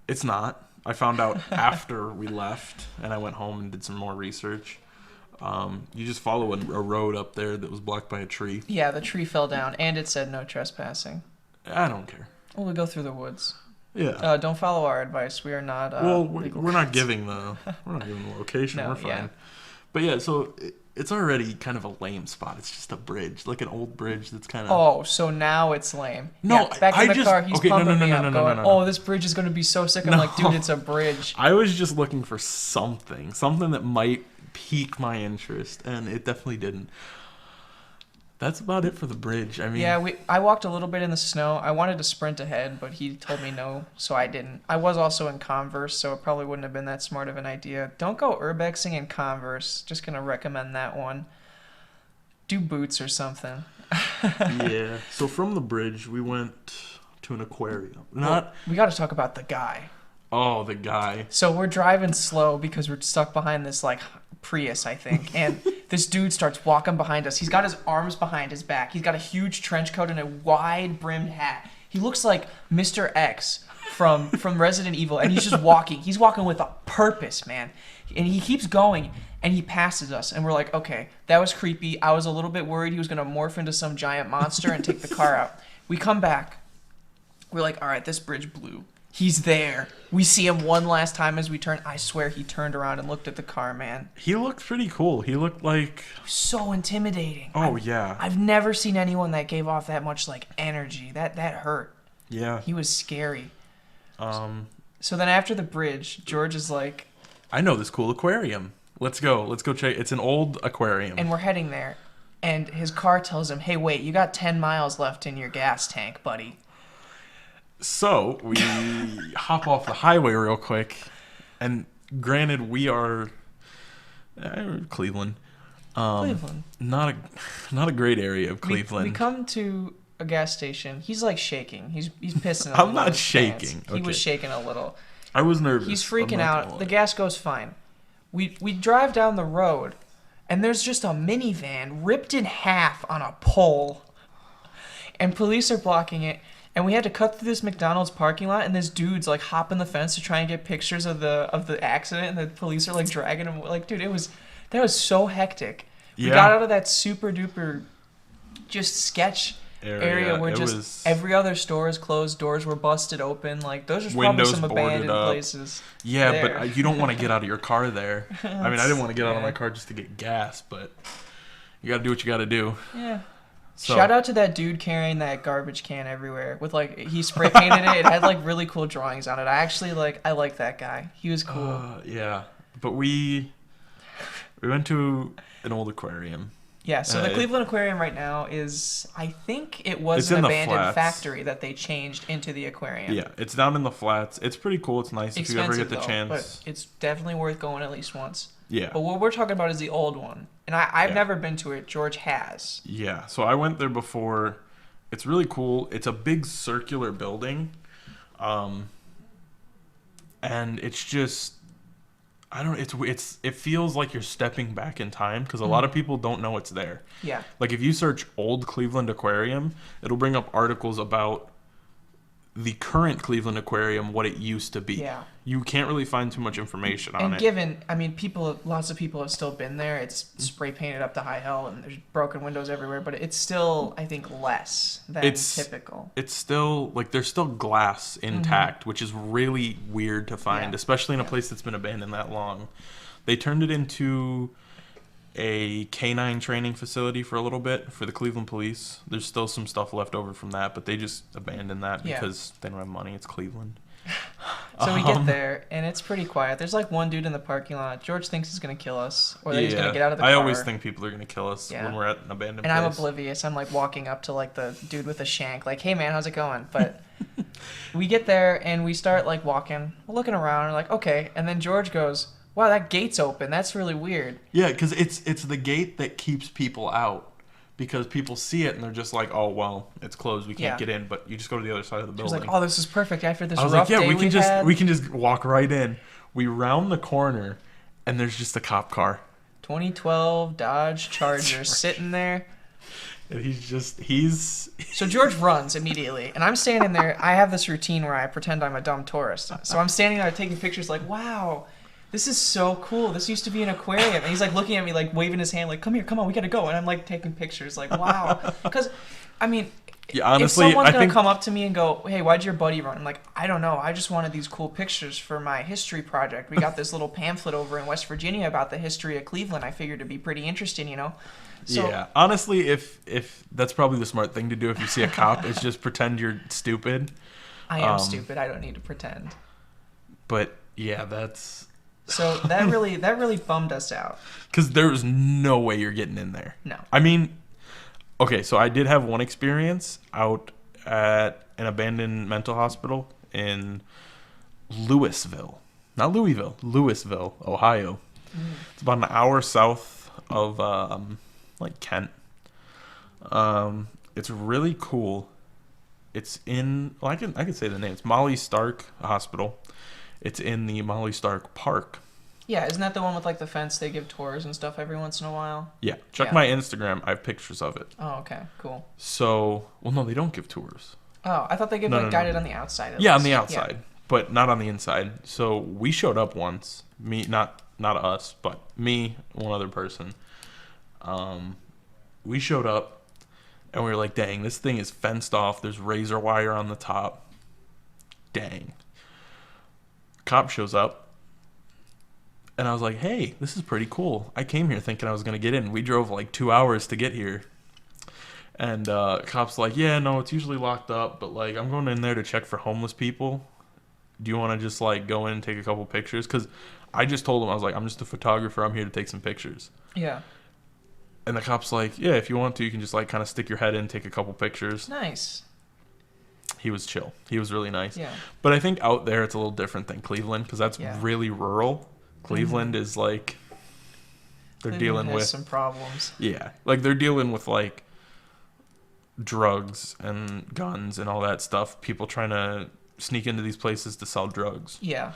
It's not. I found out after we left, and I went home and did some more research. You just follow a road up there that was blocked by a tree. Yeah, the tree fell down, and it said no trespassing. I don't care. Well, we go through the woods. Yeah. Don't follow our advice. We are not. We're not giving the location. No, we're fine. yeah. But yeah, so it's already kind of a lame spot. It's just a bridge, like an old bridge that's kind of. Oh, so now it's lame. No, yeah, back in the car, he's pumping me up, going, no. "Oh, this bridge is going to be so sick." I'm like, dude, it's a bridge. I was just looking for something that might pique my interest, and it definitely didn't. That's about it for the bridge. I mean, yeah, I walked a little bit in the snow. I wanted to sprint ahead, but he told me no, so I didn't. I was also in Converse, so it probably wouldn't have been that smart of an idea. Don't go urbexing in Converse. Just gonna recommend that one. Do boots or something. Yeah. So from the bridge, we went to an aquarium. We got to talk about the guy. Oh, the guy. So we're driving slow because we're stuck behind this like Prius, I think, and this dude starts walking behind us. He's got his arms behind his back. He's got a huge trench coat and a wide brimmed hat. He looks like Mr. X from Resident Evil, and he's just walking. He's walking with a purpose, man. And he keeps going, and he passes us, and we're like, okay, that was creepy. I was a little bit worried he was gonna morph into some giant monster and take the car out. We come back. We're like, all right, this bridge blew. He's there. We see him one last time as we turn. I swear he turned around and looked at the car, man. He looked pretty cool. He looked like... So intimidating. Yeah. I've never seen anyone that gave off that much, like, energy. That hurt. Yeah. He was scary. So then after the bridge, George is like... I know this cool aquarium. Let's go. Let's go check. It's an old aquarium. And we're heading there. And his car tells him, hey, wait, you got 10 miles left in your gas tank, buddy. So we hop off the highway real quick, and granted, we are Cleveland. Cleveland. Not a great area of Cleveland. We come to a gas station. He's like shaking. He's pissing. I'm not shaking. He was shaking a little. I was nervous. He's freaking out. The gas goes fine. We drive down the road, and there's just a minivan ripped in half on a pole, and police are blocking it. And we had to cut through this McDonald's parking lot, and this dude's like hopping the fence to try and get pictures of the accident, and the police are like dragging him. Like, dude, that was so hectic. We got out of that super duper just sketch area where every other store is closed, doors were busted open. Like, those are probably some abandoned places. Yeah, there. But you don't want to get out of your car there. I mean, I didn't want to get out of my car just to get gas, but you got to do what you got to do. Yeah. So. Shout out to that dude carrying that garbage can everywhere with, like, he spray painted it. It had, like, really cool drawings on it. I like that guy. He was cool. Yeah. But we went to an old aquarium. Yeah, so the Cleveland Aquarium right now is, I think it was an abandoned factory that they changed into the aquarium. Yeah, it's down in the flats. It's pretty cool. It's nice if you ever get the chance. But it's definitely worth going at least once. Yeah. But what we're talking about is the old one. And I've never been to it. George has. Yeah, so I went there before. It's really cool. It's a big circular building. And it's just... it feels like you're stepping back in time because a lot of people don't know it's there. Yeah. Like if you search old Cleveland Aquarium, it'll bring up articles about the current Cleveland Aquarium, what it used to be. Yeah. You can't really find too much information on it. And lots of people have still been there. It's spray painted up to high hell and there's broken windows everywhere, but it's still, I think, less than typical. It's still, like, there's still glass intact, which is really weird to find, especially in a place that's been abandoned that long. They turned it into a canine training facility for a little bit for the Cleveland police. There's still some stuff left over from that, but they just abandoned that because they don't have money. It's Cleveland. So we get there, and it's pretty quiet. There's like one dude in the parking lot. George thinks he's going to kill us, or that he's going to get out of the car. I always think people are going to kill us when we're at an abandoned place. And I'm oblivious. I'm like walking up to like the dude with the shank, like, hey man, how's it going? But we get there, and we start like walking, looking around, and we're like, okay. And then George goes, wow, that gate's open. That's really weird. Yeah, because it's the gate that keeps people out. Because people see it and they're just like, oh, well, it's closed. We can't get in. But you just go to the other side of the building. He's like, oh, this is perfect after this rough day we can just walk right in. We round the corner and there's just a cop car. 2012 Dodge Charger sitting there. And So George runs immediately. And I'm standing there. I have this routine where I pretend I'm a dumb tourist. So I'm standing there taking pictures like, wow. This is so cool. This used to be an aquarium. And he's like looking at me, like waving his hand, like, come here, come on, we gotta go. And I'm like taking pictures, like, wow. Because, I mean, honestly, if someone's gonna come up to me and go, hey, why'd your buddy run? I'm like, I don't know. I just wanted these cool pictures for my history project. We got this little pamphlet over in West Virginia about the history of Cleveland. I figured it'd be pretty interesting, you know? So, yeah. Honestly, if that's probably the smart thing to do if you see a cop, is just pretend you're stupid. I am stupid. I don't need to pretend. But, yeah, that's... So that really bummed us out. Because there was no way you're getting in there. No. I mean, okay, so I did have one experience out at an abandoned mental hospital in Louisville. Not Louisville. Louisville, Ohio. It's about an hour south of, like, Kent. It's really cool. It's in... Well, I can say the name. It's Molly Stark Hospital. It's in the Molly Stark Park. Yeah, isn't that the one with like the fence? They give tours and stuff every once in a while. Yeah, check my Instagram. I have pictures of it. Oh, okay, cool. So, well, no, they don't give tours. Oh, I thought they give guided on the outside. Yeah, on the outside, but not on the inside. So we showed up once. Me, not us, but me, one other person. We showed up, and we were like, "Dang, this thing is fenced off. There's razor wire on the top. Dang." Cop shows up and I was like, hey, this is pretty cool. I came here thinking I was gonna get in. We drove like 2 hours to get here. And cop's like, yeah, no, it's usually locked up, but like I'm going in there to check for homeless people. Do you want to just like go in and take a couple pictures? Because I just told him, I was like, I'm just a photographer. I'm here to take some pictures. Yeah. And the cop's like, yeah, if you want to, you can just like kind of stick your head in, take a couple pictures. Nice. He was chill. He was really nice. Yeah. But I think out there it's a little different than Cleveland because that's really rural. Cleveland is like they're dealing with some problems. Yeah. Like they're dealing with like drugs and guns and all that stuff. People trying to sneak into these places to sell drugs. Yeah.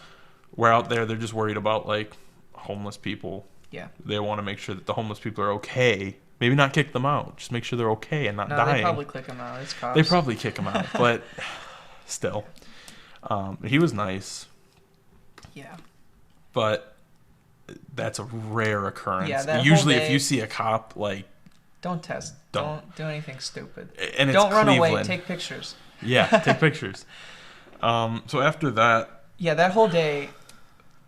Where out there they're just worried about like homeless people. Yeah. They want to make sure that the homeless people are okay. Maybe not kick them out. Just make sure they're okay and not dying. They probably kick them out. It's cops. They probably kick them out, but still. He was nice. Yeah. But that's a rare occurrence. Yeah, usually if you see a cop, like, Don't test. Don't do anything stupid. And it's don't run away. Cleveland. Take pictures. Yeah, take pictures. So after that... Yeah, that whole day,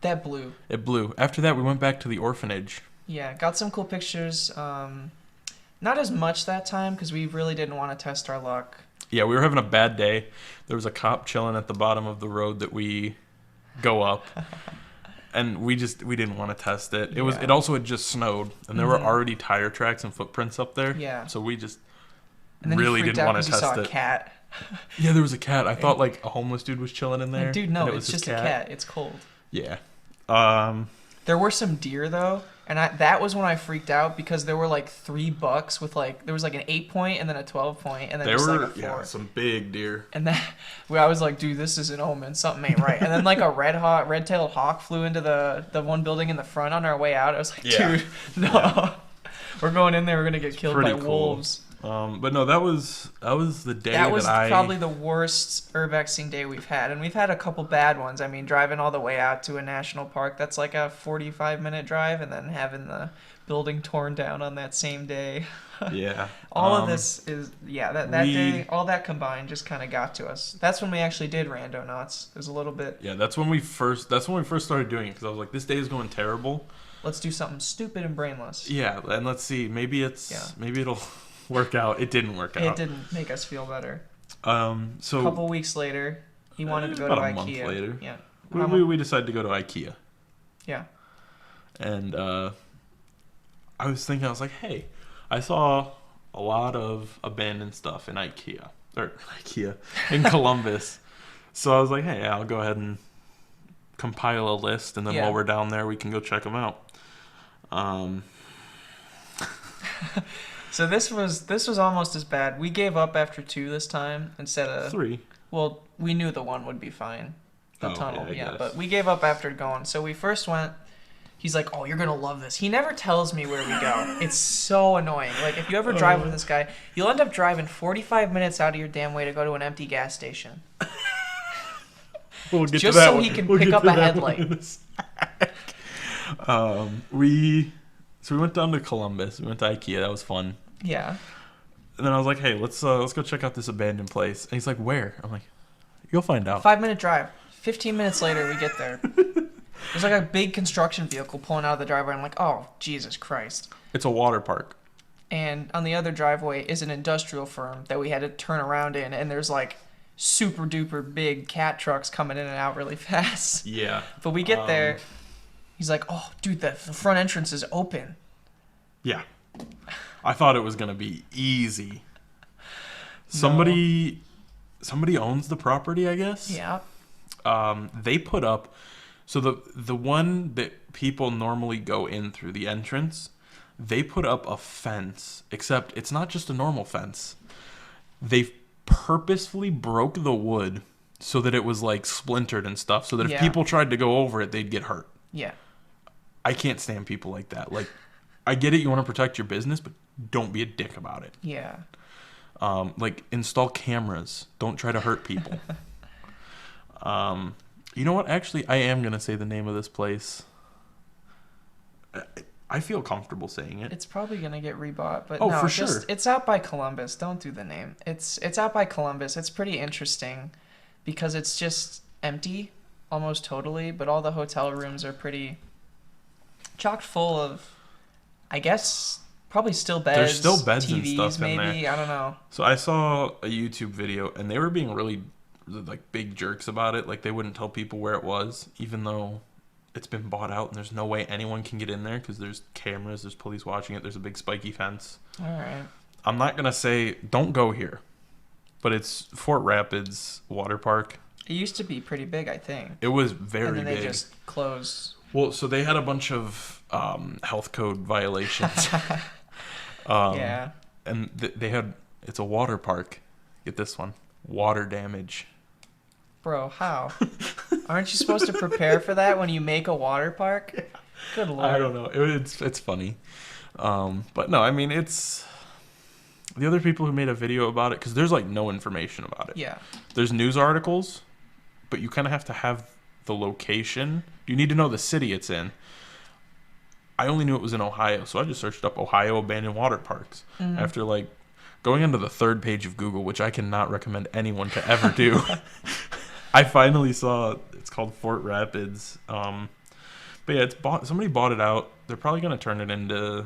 that blew. It blew. After that, we went back to the orphanage. Yeah, got some cool pictures. Not as much that time because we really didn't want to test our luck. Yeah, we were having a bad day. There was a cop chilling at the bottom of the road that we go up. And we didn't want to test it. It also had just snowed, and there were already tire tracks and footprints up there. Yeah. So we just and then really didn't want to test you saw it. A cat. Yeah, there was a cat. I thought like a homeless dude was chilling in there. Like, dude, no, it's just a cat. It's cold. Yeah. There were some deer though, and that was when I freaked out because there were like 3 bucks with there was like an 8-point and then a 12-point and then there just were like a 4. some big deer. And then I was like, dude, this is an omen. Something ain't right. And then like a red-tailed hawk flew into the one building in the front on our way out. I was like, dude, no, Yeah. We're going in there. We're gonna get killed by wolves. But no, that was the day that was probably the worst urbexing day we've had, and we've had a couple bad ones. I mean, driving all the way out to a national park, that's like a 45-minute drive, and then having the building torn down on that same day. Yeah. All of this is that day, all that combined just kind of got to us. That's when we actually did Randonauts. It was a little bit. Yeah, that's when we first started doing it because I was like, this day is going terrible. Let's do something stupid and brainless. Yeah, and let's see, maybe it'll work out. It didn't work out. It didn't make us feel better. So a couple weeks later, he wanted to go to IKEA. About a month later. Yeah. We decided to go to IKEA. Yeah. And I was thinking, I was like, hey, I saw a lot of abandoned stuff in IKEA in Columbus. So I was like, hey, I'll go ahead and compile a list, and then while we're down there, we can go check them out. So this was almost as bad. We gave up after 2 this time instead of 3. Well, we knew the one would be fine. The tunnel, yeah, but we gave up after going. So we first went. He's like, "Oh, you're gonna love this." He never tells me where we go. It's so annoying. Like if you ever drive with this guy, you'll end up driving 45 minutes out of your damn way to go to an empty gas station. We'll get just to that so one. he can pick up a headlight. We went down to Columbus. We went to IKEA. That was fun. Yeah. And then I was like, hey, let's go check out this abandoned place. And he's like, where? I'm like, you'll find out. 5-minute drive. 15 minutes later, we get there. There's like a big construction vehicle pulling out of the driveway. I'm like, oh, Jesus Christ. It's a water park. And on the other driveway is an industrial firm that we had to turn around in. And there's like super duper big cat trucks coming in and out really fast. Yeah. But we get there. He's like, oh, dude, the front entrance is open. Yeah. I thought it was going to be easy. Somebody owns the property, I guess. Yeah. They put up, so the one that people normally go in through the entrance, they put up a fence, except it's not just a normal fence. They purposefully broke the wood so that it was like splintered and stuff, so that if people tried to go over it, they'd get hurt. Yeah. I can't stand people like that. Like, I get it, you want to protect your business, but don't be a dick about it. Yeah. Like, install cameras. Don't try to hurt people. You know what? Actually, I am going to say the name of this place. I feel comfortable saying it. It's probably going to get rebought, but no, for sure. It's out by Columbus. Don't do the name. It's out by Columbus. It's pretty interesting because it's just empty almost totally, but all the hotel rooms are pretty chock full of, I guess, probably still beds. There's still beds TVs, and stuff maybe. in there. I don't know. So I saw a YouTube video, and they were being really, like, big jerks about it. Like, they wouldn't tell people where it was, even though it's been bought out, and there's no way anyone can get in there because there's cameras, there's police watching it, there's a big spiky fence. All right. I'm not going to say, don't go here, but it's Fort Rapids Water Park. It used to be pretty big, I think. It was very big. And then they just closed. Well, so they had a bunch of health code violations. Yeah. And they had, it's a water park. Get this one. Water damage. Bro, how? Aren't you supposed to prepare for that when you make a water park? Yeah. Good lord. I don't know. It's funny. But no, I mean, it's the other people who made a video about it, because there's like no information about it. Yeah. There's news articles, but you kind of have to have the location. You need to know the city it's in. I only knew it was in Ohio, so I just searched up Ohio abandoned water parks. After like going onto the third page of Google, which I cannot recommend anyone to ever do. I finally saw it's called Fort Rapids. But yeah, somebody bought it out. They're probably gonna turn it into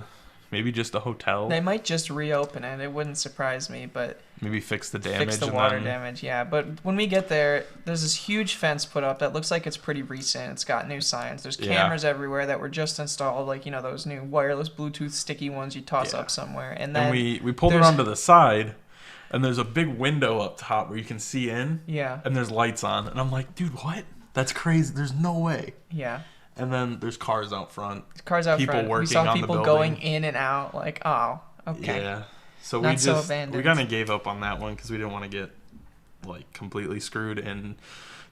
maybe just a hotel. They might just reopen it. It wouldn't surprise me, but Maybe fix the damage. fix the water damage, yeah. But when we get there, there's this huge fence put up that looks like it's pretty recent. It's got new signs. There's cameras everywhere that were just installed, like, you know, those new wireless Bluetooth sticky ones you toss up somewhere. And then we pulled around to the side, and there's a big window up top where you can see in. Yeah. And there's lights on. And I'm like, dude, what? That's crazy. There's no way. Yeah. And then there's cars out front. Cars out people front. Working we saw on people the going in and out. Like, oh, okay. Yeah. So Not we so just abandoned. we kind of gave up on that one because we didn't want to get like completely screwed in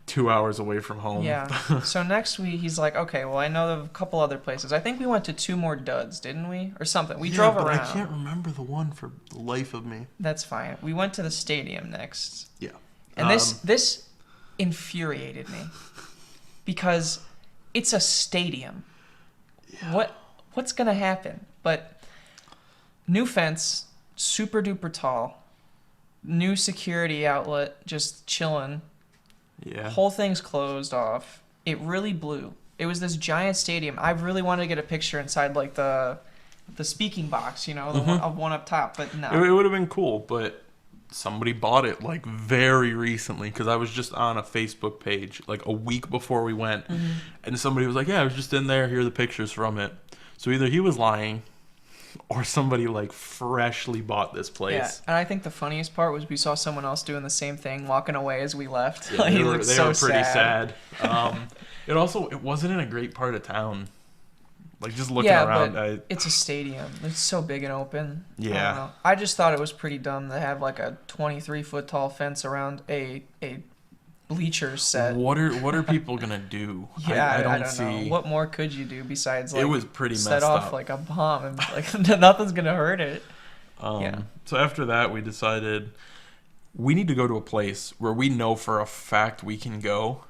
2 hours away from home. Yeah. So next week he's like, okay, well I know of a couple other places. I think we went to 2 more duds, didn't we, or something? We drove around. I can't remember the one for the life of me. That's fine. We went to the stadium next. Yeah. And this infuriated me because it's a stadium. Yeah. What's gonna happen? But new fence, super duper tall, new security outlet, just chilling. Yeah. Whole thing's closed off. It really blew. It was this giant stadium. I really wanted to get a picture inside like the speaking box, you know, the one up top, but no. It would have been cool, but somebody bought it like very recently because I was just on a Facebook page like a week before we went, and somebody was like, "Yeah, I was just in there. Here are the pictures from it." So either he was lying, or somebody like freshly bought this place. Yeah, and I think the funniest part was we saw someone else doing the same thing, walking away as we left. Yeah, He they looked were so pretty sad. It wasn't in a great part of town. Like just looking around, but it's a stadium. It's so big and open. Yeah. I just thought it was pretty dumb to have like a 23-foot tall fence around a bleachers set. What are people gonna do? Yeah, I don't know. What more could you do besides like it was pretty messed set off up. like a bomb and like nothing's gonna hurt it. So after that, we decided we need to go to a place where we know for a fact we can go.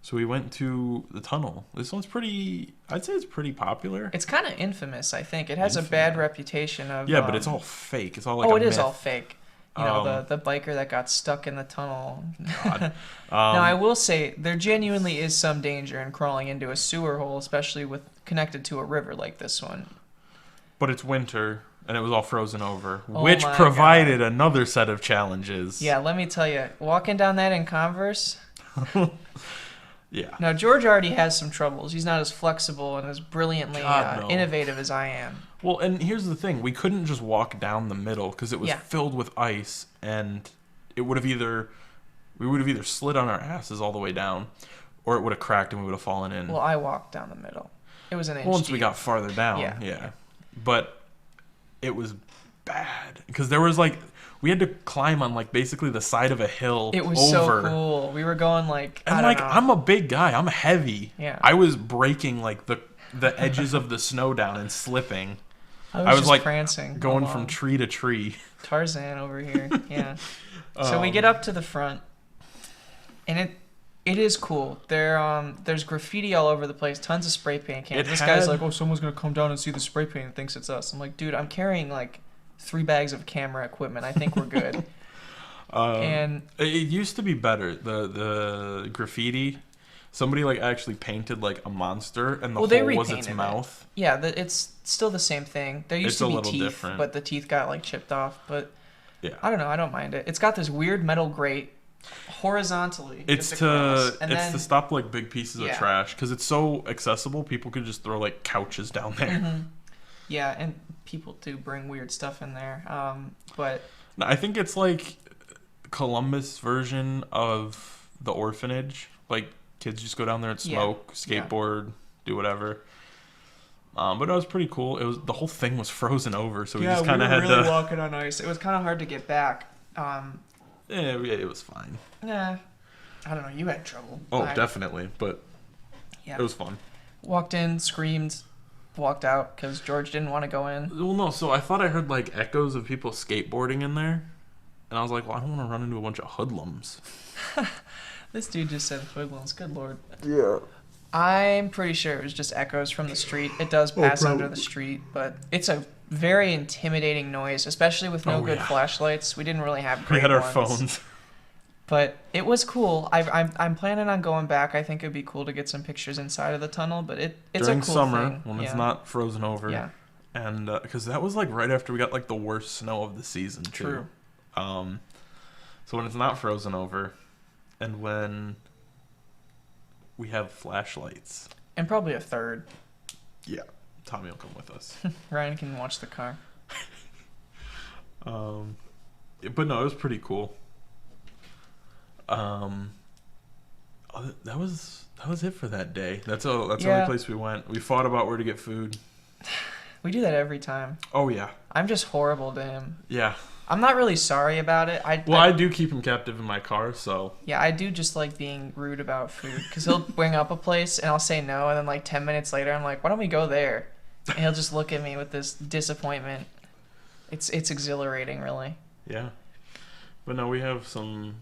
So we went to the tunnel. This one's I'd say it's pretty popular. It's kind of infamous, I think. It has a bad reputation of... Yeah, but it's all fake. It's all like a myth. It is all fake. You know, the biker that got stuck in the tunnel. God. Now, I will say, there genuinely is some danger in crawling into a sewer hole, especially connected to a river like this one. But it's winter, and it was all frozen over, Oh which my provided another set of challenges. Yeah, let me tell you, walking down that in Converse... Yeah. Now, George already has some troubles. He's not as flexible and as brilliantly innovative as I am. Well, and here's the thing. We couldn't just walk down the middle because it was filled with ice, and we would have either slid on our asses all the way down, or it would have cracked and we would have fallen in. Well, I walked down the middle. It was an inch Once deep. we got farther down, yeah. But it was bad because there was like... We had to climb on like basically the side of a hill. It was over. so cool. We were going like and like I'm a big guy. I'm heavy. Yeah. I was breaking like the edges of the snow down and slipping. I was like prancing, going from tree to tree. Tarzan over here. Yeah. So we get up to the front, and it is cool. There's graffiti all over the place. Tons of spray paint cans. This guy's like, oh, someone's gonna come down and see the spray paint and thinks it's us. I'm like, dude, I'm carrying like 3 bags of camera equipment. I think we're good. And it used to be better. The graffiti, somebody like actually painted like a monster, and the hole was its mouth. Yeah, it's still the same thing. There used to be teeth, different. but the teeth got like chipped off. But yeah, I don't know. I don't mind it. It's got this weird metal grate horizontally. It's to stop like big pieces of trash because it's so accessible. People could just throw like couches down there. Mm-hmm. Yeah, and people do bring weird stuff in there. But no, I think it's like Columbus version of the orphanage. Like kids just go down there and smoke, skateboard, do whatever. But it was pretty cool. The whole thing was frozen over, so we just kind of had to walking on ice. It was kind of hard to get back. Yeah, it was fine. Yeah, I don't know. You had trouble. Oh, definitely, but it was fun. Walked in, screamed. Walked out because George didn't want to go in. Well, no, so I thought I heard like echoes of people skateboarding in there, and I was like, well, I don't want to run into a bunch of hoodlums. This dude just said hoodlums. Good lord. Yeah. I'm pretty sure it was just echoes from the street. It does Oh, pass under probably. the street, but it's a very intimidating noise, especially with no Oh, good yeah. flashlights. We didn't really have We great had our ones. phones. But it was cool. I'm planning on going back. I think it'd be cool to get some pictures inside of the tunnel, but it's During a cool summer thing. when yeah. it's not frozen over. Yeah, And because that was like right after we got like the worst snow of the season too. true. So when it's not frozen over, and when we have flashlights, And probably a third. yeah, Tommy will come with us. Ryan can watch the car. But no, it was pretty cool. That was it for that day. That's the only place we went. We fought about where to get food. We do that every time. Oh yeah, I'm just horrible to him. yeah. I'm not really sorry about it. I do keep him captive in my car, so Yeah, I do just like being rude about food because he'll bring up a place and I'll say no, and then like 10 minutes later I'm like, why don't we go there? And he'll just look at me with this disappointment. It's exhilarating, really. yeah. But no, we have some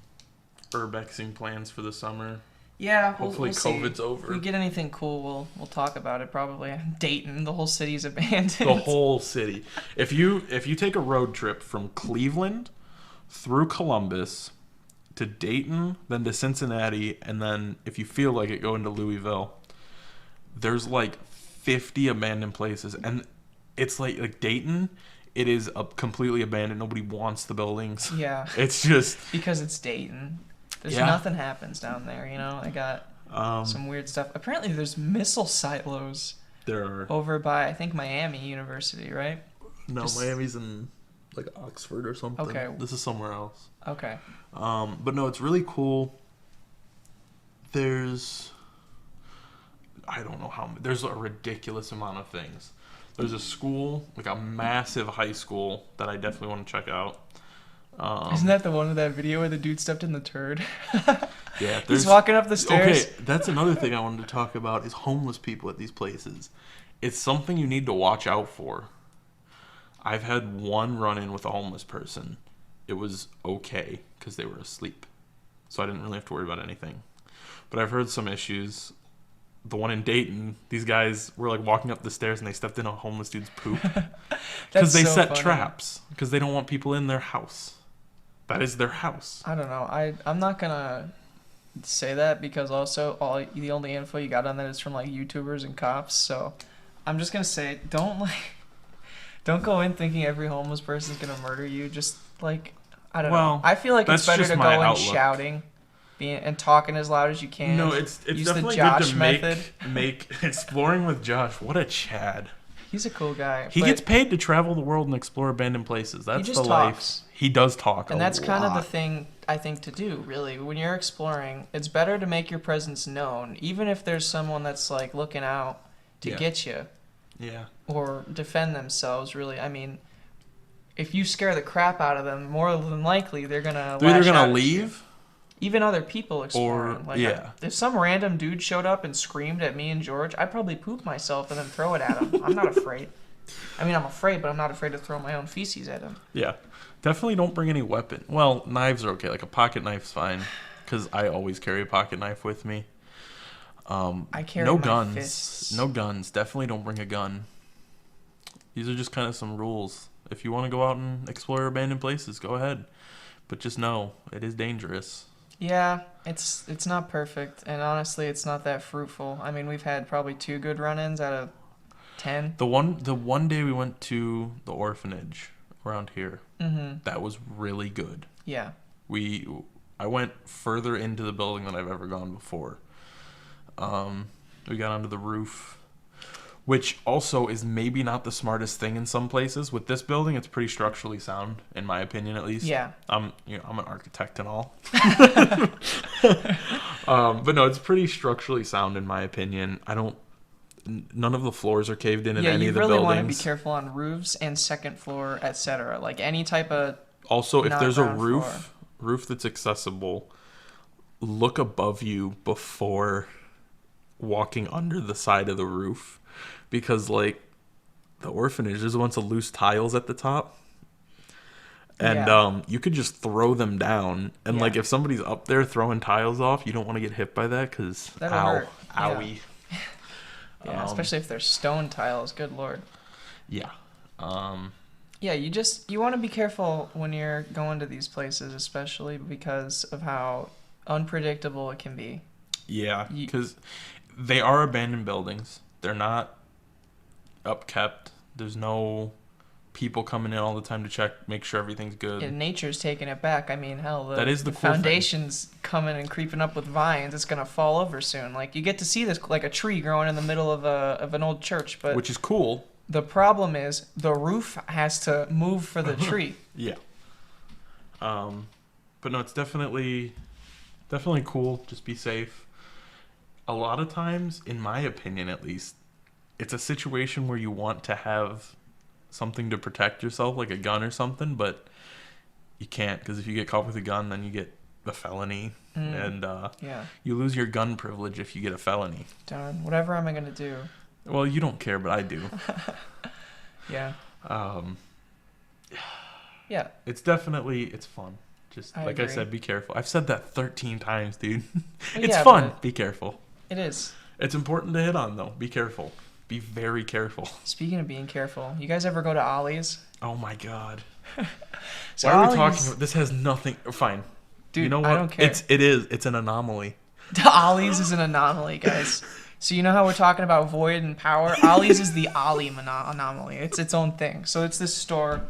urbexing plans for the summer. Yeah, Hopefully we'll see. COVID's over. If we get anything cool, we'll talk about it probably. Dayton, the whole city's abandoned. The whole city. If you take a road trip from Cleveland through Columbus to Dayton, then to Cincinnati, and then if you feel like it, go into Louisville, there's like 50 abandoned places, and it's like Dayton, it is completely abandoned. Nobody wants the buildings. Yeah. It's just Because it's Dayton. There's Yeah. nothing happens down there, you know? I got some weird stuff. Apparently there's missile silos there are over by, I think, Miami University, right? no just- Miami's in like Oxford or something. Okay. This is somewhere else. Okay. But no, it's really cool. There's, I don't know how, there's a ridiculous amount of things. There's a school, like a massive high school that I definitely want to check out. Isn't that the one with that video where the dude stepped in the turd? Yeah, He's walking up the stairs. Okay, that's another thing I wanted to talk about is homeless people at these places. It's something you need to watch out for. I've had one run-in with a homeless person. It was okay because they were asleep, so I didn't really have to worry about anything. But I've heard some issues. The one in Dayton, these guys were like walking up the stairs and they stepped in a homeless dude's poop because they so set funny. traps because they don't want people in their house. That is their house. I don't know. I'm not gonna say that because also the only info you got on that is from like YouTubers and cops. So I'm just gonna say don't go in thinking every homeless person is gonna murder you. Just like I don't know. I feel like it's that's better just to my go in outlook. shouting, and talking as loud as you can. No, it's Use definitely the Josh good to method. make exploring with Josh. What a Chad. He's a cool guy. He but- gets paid to travel the world and explore abandoned places. That's just the talks. life. He does talk, And a that's kind of the lot. thing I think to do, really. When you're exploring, it's better to make your presence known, even if there's someone that's like looking out to Yeah. get you Yeah, or defend themselves, really. I mean, if you scare the crap out of them, more than likely they're going to they're either gonna leave. Even other people exploring. Or- yeah. If some random dude showed up and screamed at me and George, I'd probably poop myself and then throw it at him. I'm not afraid. I mean, I'm afraid, but I'm not afraid to throw my own feces at him. Yeah, definitely don't bring any weapon. Well, knives are okay. Like a pocket knife's fine, because I always carry a pocket knife with me. I carry no my guns. fists. No guns. Definitely don't bring a gun. These are just kind of some rules. If you want to go out and explore abandoned places, go ahead. But just know it is dangerous. Yeah, it's not perfect, and honestly, it's not that fruitful. I mean, we've had probably 2 good run-ins out of 10. The one day we went to the orphanage around here, that was really good. Yeah. I went further into the building than I've ever gone before. We got onto the roof, which also is maybe not the smartest thing in some places. With this building, it's pretty structurally sound, in my opinion, at least. Yeah. I'm an architect and all. But no, it's pretty structurally sound in my opinion. None of the floors are caved in Yeah, any you of the really buildings. want to be careful on roofs and second floor, etc. Like any type of Also, if there's a non-ground roof that's accessible, look above you before walking under the side of the roof, because like the orphanage, there's a bunch of loose tiles at the top, and Yeah. you could just throw them down, and Yeah. like if somebody's up there throwing tiles off, you don't want to get hit by that because That'll hurt. Yeah. owie. Yeah, especially if they're stone tiles. Good lord. Yeah. Yeah, you want to be careful when you're going to these places, especially because of how unpredictable it can be. Yeah, because they are abandoned buildings. They're not upkept. There's no people coming in all the time to check, make sure everything's good. Yeah, nature's taking it back. I mean, hell, that is the cool foundation's coming and creeping up with vines. It's gonna fall over soon. Like you get to see this like a tree growing in the middle of an old church, but which is cool. The problem is the roof has to move for the tree. Yeah. But no, it's definitely cool. Just be safe. A lot of times, in my opinion at least, it's a situation where you want to have something to protect yourself, like a gun or something, but you can't, because if you get caught with a gun, then you get a felony, and you lose your gun privilege if you get a felony. Darn, whatever am I going to do? Well, you don't care, but I do. Yeah. Yeah. It's fun. Just like I said, be careful. I've said that 13 times, dude. It's fun. Be careful. It is. It's important to hit on, though. Be careful. Be very careful. Speaking of being careful, you guys ever go to Ollie's? Oh, my God. So why are we talking about this? Has nothing. Fine. Dude, you know what? I don't care. It's an anomaly. Ollie's is an anomaly, guys. So you know how we're talking about void and power? Ollie's is the Ollie anomaly. It's its own thing. So it's this store.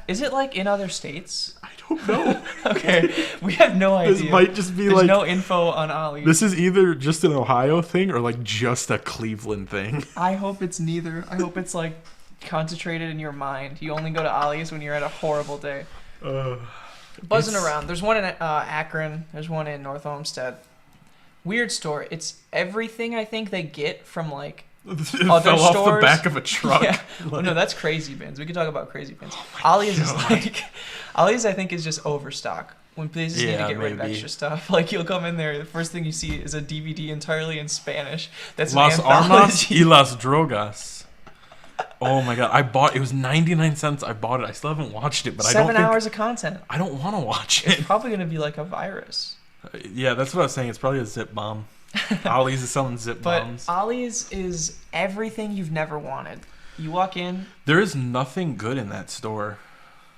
Is it like in other states? I don't know. Okay, we have no idea. This might just be There's no info on Ollie's. This is either just an Ohio thing or like just a Cleveland thing. I hope it's neither. I hope it's like concentrated in your mind. You only go to Ollie's when you're at a horrible day. Buzzing around. There's one in Akron. There's one in North Olmsted. Weird store. It's everything I think they get from like it other fell stores. Off the back of a truck. Yeah. Well, no, that's Crazy Bins. We could talk about Crazy Bins. Ollie's is like Ollie's. I think is just overstock. When places need to get rid of extra stuff, like you'll come in there, the first thing you see is a DVD entirely in Spanish. That's Las Armas y las Drogas. Oh my God! it was 99 cents. I bought it. I still haven't watched it, but 7 hours of content. I don't want to watch it. It's probably gonna be like a virus. Yeah, that's what I was saying. It's probably a zip bomb. Ollie's is selling zip bombs. But Ollie's is everything you've never wanted. You walk in. There is nothing good in that store.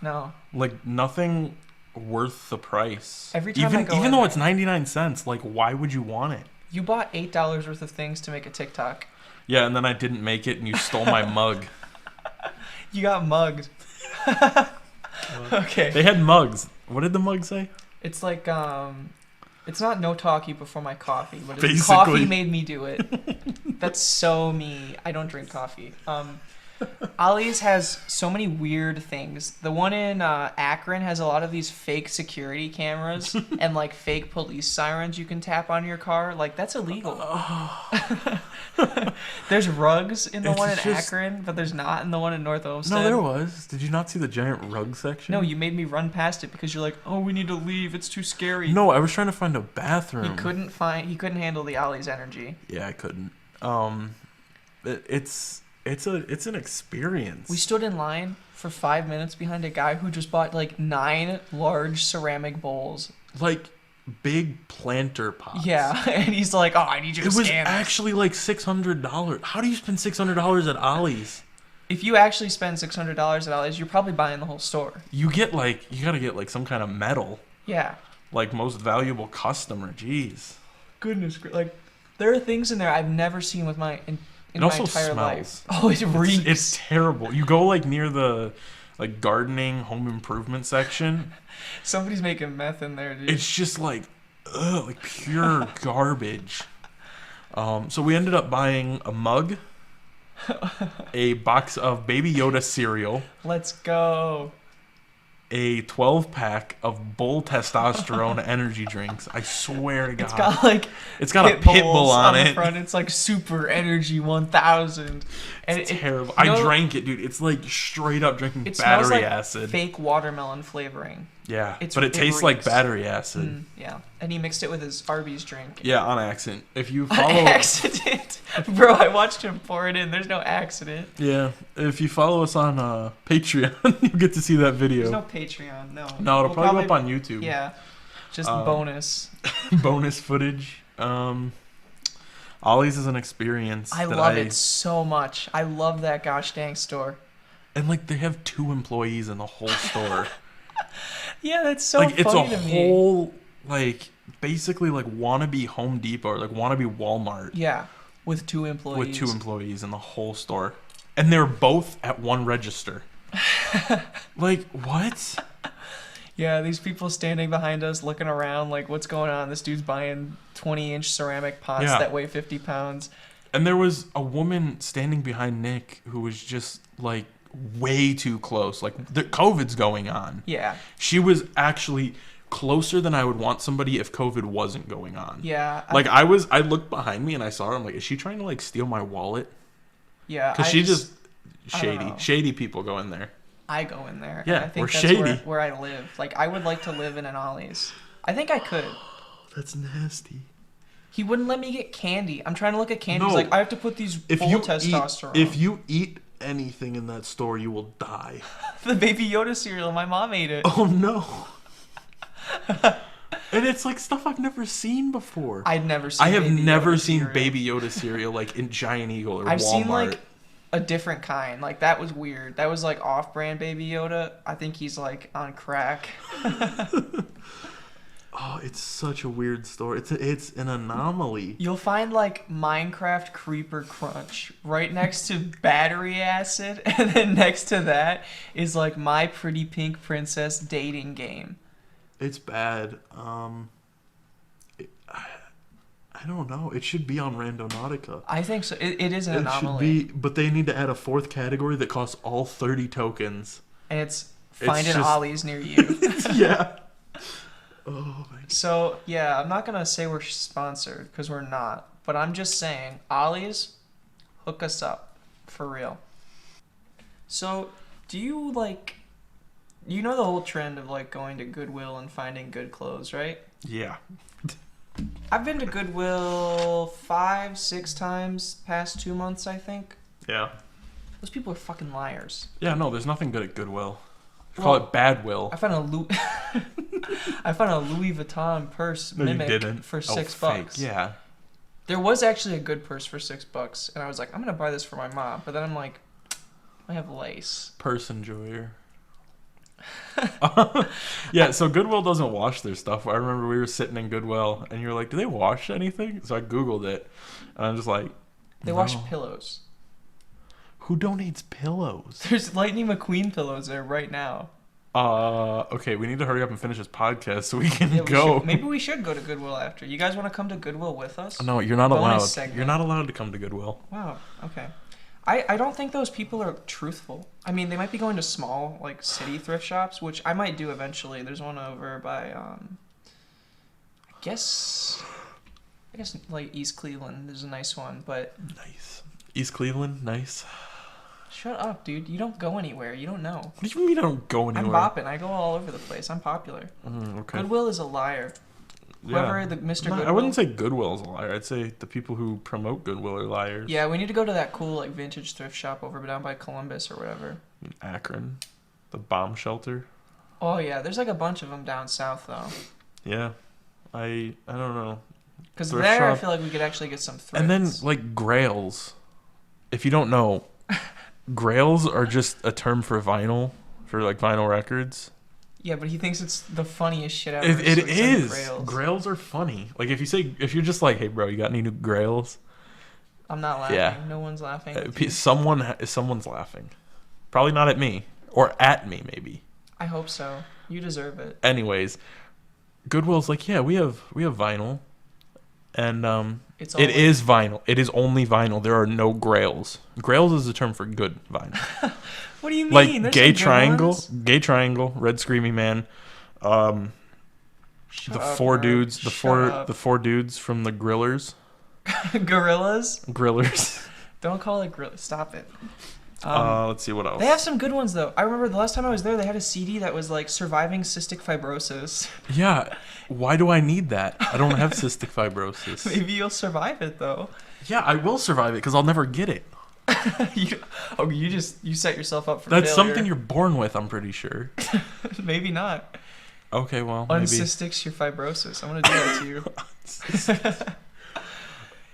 No. Like nothing worth the price. Every time I go even though it's 99 cents, like why would you want it? You bought $8 worth of things to make a TikTok. Yeah, and then I didn't make it, and you stole my mug. You got mugged. Okay. They had mugs. What did the mug say? It's like it's not no talkie before my coffee, but it's Basically. Coffee made me do it. That's so me. I don't drink coffee. Ollie's has so many weird things. The one in Akron has a lot of these fake security cameras and like fake police sirens you can tap on your car. Like that's illegal. There's rugs in the one in Akron, but there's not in the one in North Olmsted. No, there was. Did you not see the giant rug section? No, you made me run past it because you're like, oh, we need to leave. It's too scary. No, I was trying to find a bathroom. He couldn't handle the Ollie's energy. Yeah, I couldn't. It's an experience. We stood in line for 5 minutes behind a guy who just bought like 9 large ceramic bowls. Like big planter pots. Yeah, and he's like, "Oh, I need you to scan." It was actually like $600. How do you spend $600 at Ollie's? If you actually spend $600 at Ollie's, you're probably buying the whole store. You gotta get like some kind of medal. Yeah. Like most valuable customer. Jeez. Goodness, like there are things in there I've never seen with my in it my also entire smells. life. Oh, it reeks. It's terrible. You go like near the like gardening home improvement section. Somebody's making meth in there, dude. It's just like pure garbage. So we ended up buying a mug, a box of Baby Yoda cereal. Let's go. A 12-pack of Bull Testosterone energy drinks. I swear to God. It's got a pit bull on it. The front. It's like Super Energy 1000. And it's terrible. I drank it, dude. It's like straight up drinking battery acid. Fake watermelon flavoring. Yeah, but it tastes like battery acid. Yeah, and he mixed it with his Arby's drink. Yeah, on accident. If you follow... On accident? Bro, I watched him pour it in. There's no accident. Yeah, if you follow us on Patreon, you'll get to see that video. There's no Patreon, no. No, it'll probably go up on YouTube. Yeah, just bonus. Bonus footage. Ollie's is an experience. I love it so much. I love that gosh dang store. And like they have 2 employees in the whole store. Yeah, that's so like it's funny a to me. whole like basically like wannabe Home Depot or like wannabe Walmart. Yeah, with 2 employees. With 2 employees in the whole store, and they're both at one register. Like what? Yeah, these people standing behind us looking around like, what's going on? This dude's buying 20-inch ceramic pots that weigh 50 pounds. And there was a woman standing behind Nick who was just like way too close. Like the COVID's going on. Yeah. She was actually closer than I would want somebody if COVID wasn't going on. Yeah. Like I looked behind me and I saw her. I'm like, is she trying to like steal my wallet? Yeah. Because she just shady people go in there. I go in there. Yeah, and I think we're that's shady. Where I live. Like I would like to live in an Ollie's. I think I could. That's nasty. He wouldn't let me get candy. I'm trying to look at candy. No. He's like, I have to put these full testosterone. If you eat anything in that store, you will die. The Baby Yoda cereal, my mom ate it. Oh no. And it's like stuff I've never seen before. I'd never seen I have Baby never Yoda seen cereal. Baby Yoda cereal like in Giant Eagle or I've Walmart. seen like a different kind. Like that was weird. That was like off-brand Baby Yoda. I think he's like on crack. Oh, it's such a weird store. It's an anomaly. You'll find like Minecraft Creeper Crunch right next to Battery Acid, and then next to that is like My Pretty Pink Princess dating game. It's bad. I don't know. It should be on Randonautica. I think so. It is an anomaly. It should be, but they need to add a 4th category that costs all 30 tokens. And it's find an just... Ollie's near you. Yeah. Oh my God. So, yeah, I'm not going to say we're sponsored because we're not. But I'm just saying, Ollie's, hook us up. For real. So, do you, like... You know the whole trend of, like, going to Goodwill and finding good clothes, right? Yeah. I've been to Goodwill 5-6 times past 2 months, I think. Yeah. Those people are fucking liars. Yeah, no, there's nothing good at Goodwill. Call it Bad Will. I found a Louis Vuitton purse mimic for $6. Yeah. There was actually a good purse for $6, and I was like, I'm gonna buy this for my mom. But then I'm like, I have lace. Purse enjoyer. Yeah, so Goodwill doesn't wash their stuff. I remember we were sitting in Goodwill, and you were like, do they wash anything? So I Googled it, and I'm just like, they wash pillows. Who donates pillows? There's Lightning McQueen pillows there right now. Okay, we need to hurry up and finish this podcast so we can go. Maybe we should go to Goodwill after. You guys want to come to Goodwill with us? No, you're not allowed. Segment. You're not allowed to come to Goodwill. Wow, okay. I don't think those people are truthful. I mean, they might be going to small, like, city thrift shops, which I might do eventually. There's one over by, I guess, like, East Cleveland. There's a nice one, but... Nice. East Cleveland? Nice. Shut up, dude. You don't go anywhere. You don't know. What do you mean I don't go anywhere? I'm bopping. I go all over the place. I'm popular. Okay. Goodwill is a liar. Whoever Mr. Goodwill. I wouldn't say Goodwill is a liar. I'd say the people who promote Goodwill are liars. Yeah, we need to go to that cool like vintage thrift shop over down by Columbus or whatever. Akron, the bomb shelter. Oh yeah, there's like a bunch of them down south though. Yeah, I don't know. Because there shop. I feel like we could actually get some thrifts. And then like grails. If you don't know, grails are just a term for vinyl, for like vinyl records. Yeah, but he thinks it's the funniest shit ever. It is. Grails are funny. Like if you're just like, hey bro, you got any new grails? I'm not laughing. Yeah. No one's laughing. Someone's laughing. Probably not at me or at me maybe. I hope so. You deserve it. Anyways, Goodwill's like, yeah, we have vinyl, and it is vinyl. It is only vinyl. There are no grails. Grails is a term for good vinyl. What do you mean? Like There's gay triangle, red screaming man, the four dudes from the Grillers. Grillers. Don't call it Grillers. Stop it. Let's see what else. They have some good ones though. I remember the last time I was there, they had a CD that was like surviving cystic fibrosis. Yeah. Why do I need that? I don't have cystic fibrosis. Maybe you'll survive it though. Yeah, I will survive it because I'll never get it. You set yourself up for That's failure. something you're born with, I'm pretty sure. Maybe not. Okay, well, Uncystics your fibrosis. I'm gonna do that to you.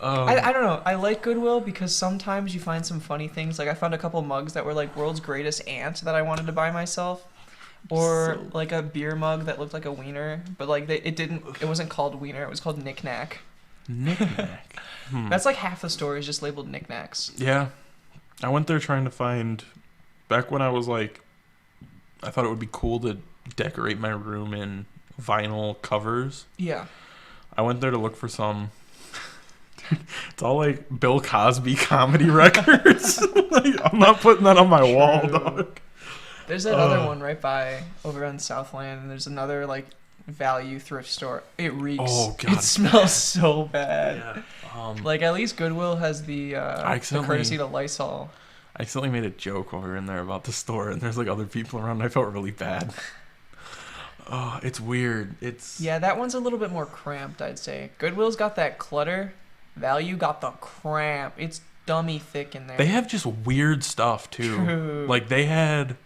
I don't know. I like Goodwill because sometimes you find some funny things. Like I found a couple mugs that were like world's greatest ant that I wanted to buy myself. Or like a beer mug that looked like a wiener, but like it wasn't called wiener, it was called knick-knack. Knick-knack. That's like half the store is just labeled knickknacks. Yeah. I went there trying to find, back when I was like, I thought it would be cool to decorate my room in vinyl covers. Yeah. I went there to look for some. It's all like Bill Cosby comedy records. Like, I'm not putting that on my wall, dog. There's that other one right by over on Southland, and there's another like value thrift store. It reeks. Oh god, it smells so bad. Yeah. Like at least Goodwill has the courtesy to Lysol. I accidentally made a joke while we were in there about the store, and there's like other people around. And I felt really bad. Oh, it's weird. Yeah, that one's a little bit more cramped, I'd say. Goodwill's got that clutter. Value got the cramp. It's dummy thick in there. They have just weird stuff too. True. Like they had,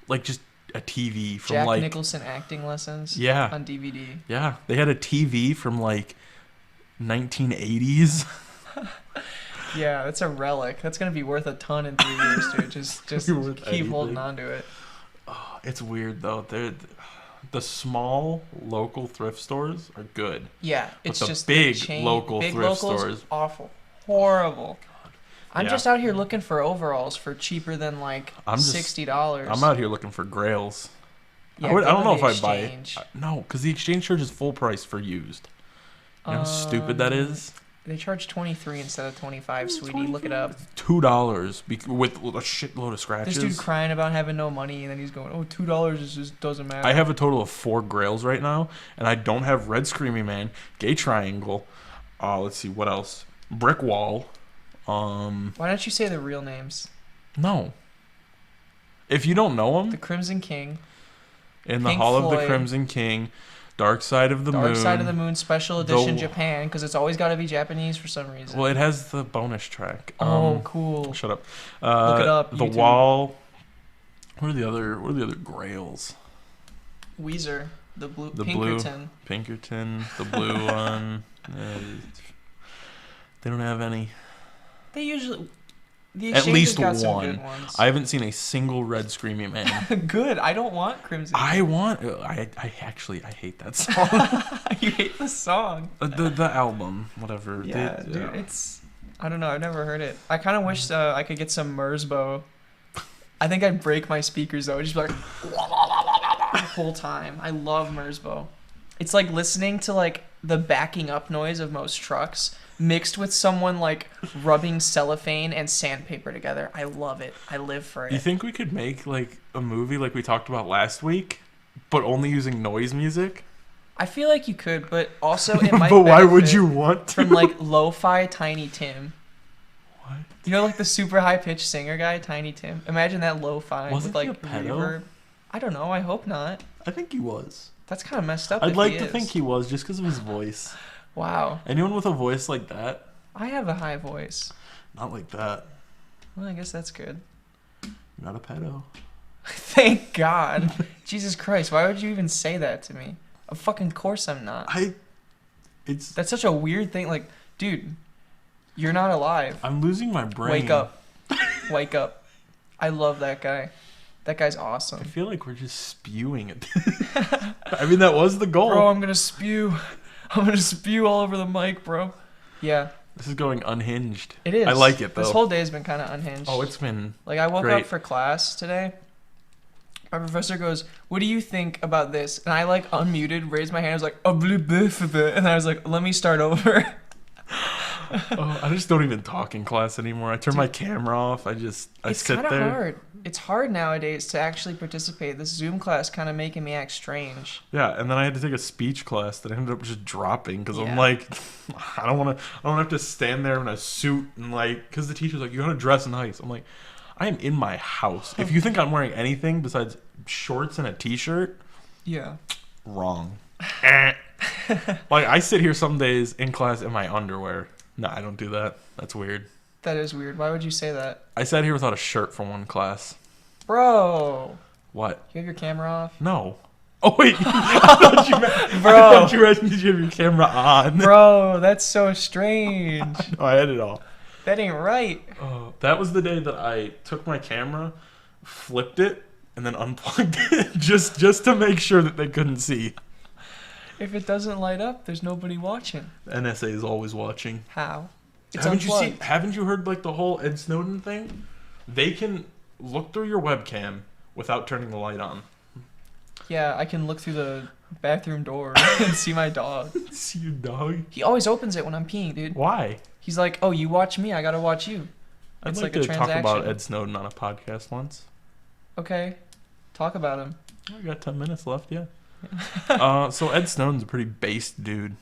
like just a TV from Jack like Nicholson acting lessons. Yeah. On DVD. Yeah, they had a TV from like 1980s. Yeah, that's a relic. That's gonna be worth a ton in 3 years, dude. Just keep holding on to it. Oh, it's weird though. The small local thrift stores are good. Yeah, it's but the just big the chain, local big thrift locals, stores, awful, horrible. I'm Yeah. just out here looking for overalls for cheaper than like $60. I'm out here looking for grails. Yeah, I don't know if I buy it. No, because the exchange charge is full price for used. You know how stupid that is? They charge $23 instead of $25, sweetie. Look it up. $2 with a shitload of scratches. This dude crying about having no money, and then he's going, "Oh, $2 just doesn't matter." I have a total of 4 grails right now, and I don't have Red Screamy Man, Gay Triangle. Let's see what else. Brick Wall. Why don't you say the real names? No. If you don't know them, The Crimson King. In the Pink Hall of the Floyd. Crimson King, Dark Side of the Moon. Dark Side of the Moon Special Edition Japan, because it's always got to be Japanese for some reason. Well, it has the bonus track. Oh, cool. Shut up. Look it up. The YouTube. Wall. What are the other grails? Weezer, the Blue Pinkerton. Pinkerton, the blue one. They don't have any. They usually. The At least got some one. good ones. I haven't seen a single Red Screamy Man. Good. I don't want Crimson. I hate that song. You hate the song. The album, whatever. Yeah, dude. It's. I don't know. I've never heard it. I kind of wish I could get some Merzbow. I think I'd break my speakers though. I'd just be like the whole time. I love Merzbow. It's like listening to like the backing up noise of most trucks mixed with someone like rubbing cellophane and sandpaper together. I love it. I live for it. You think we could make like a movie like we talked about last week, but only using noise music? I feel like you could, but also it might. But why would benefit you want to? from like lo-fi Tiny Tim? What? You know, like the super high pitched singer guy, Tiny Tim. Imagine that lo-fi Wasn't with he like a pedo? reverb. I don't know. I hope not. I think he was. That's kind of messed up. I'd if like he to is. think he was just because of his voice. Wow. Anyone with a voice like that? I have a high voice. Not like that. Well, I guess that's good. Not a pedo. Thank God. Jesus Christ. Why would you even say that to me? Of fucking course I'm not. That's such a weird thing. Like, dude, you're not alive. I'm losing my brain. Wake up. Wake up. I love that guy. That guy's awesome. I feel like we're just spewing it. I mean, that was the goal. Bro, I'm gonna spew. I'm gonna spew all over the mic, bro. Yeah. This is going unhinged. It is. I like it, though. This whole day has been kind of unhinged. Oh, it's been like, I woke great. up for class today. My professor goes, "What do you think about this?" And I, like, unmuted, raised my hand. I was like, and I was like, "Let me start over." I just don't even talk in class anymore. I turn my camera off. I sit there. It's kind of hard. It's hard nowadays to actually participate. This Zoom class kind of making me act strange. Yeah, and then I had to take a speech class that I ended up just dropping because I'm Yeah. like, I don't have to stand there in a suit and like, because the teacher's like, you gotta dress nice. I'm like, I am in my house. If you think I'm wearing anything besides shorts and a t-shirt, Yeah. wrong. Like, I sit here some days in class in my underwear. No, I don't do that. That's weird. That is weird. Why would you say that? I sat here without a shirt for one class. Bro. What? You have your camera off? No. Oh wait, I thought you meant did you have your camera on? Bro, that's so strange. No, I had it all. That ain't right. Oh, that was the day that I took my camera, flipped it, and then unplugged it just to make sure that they couldn't see. If it doesn't light up, there's nobody watching. The NSA is always watching. How? It's Haven't unplugged. you seen? Haven't you heard like the whole Ed Snowden thing? They can look through your webcam without turning the light on. Yeah, I can look through the bathroom door and see my dog. See your dog? He always opens it when I'm peeing, dude. Why? He's like, "Oh, you watch me, I gotta watch you." I'd It's like like a to talk about transaction. Ed Snowden on a podcast once. Okay, talk about him. I got 10 minutes left, yeah. So Ed Snowden's a pretty based dude.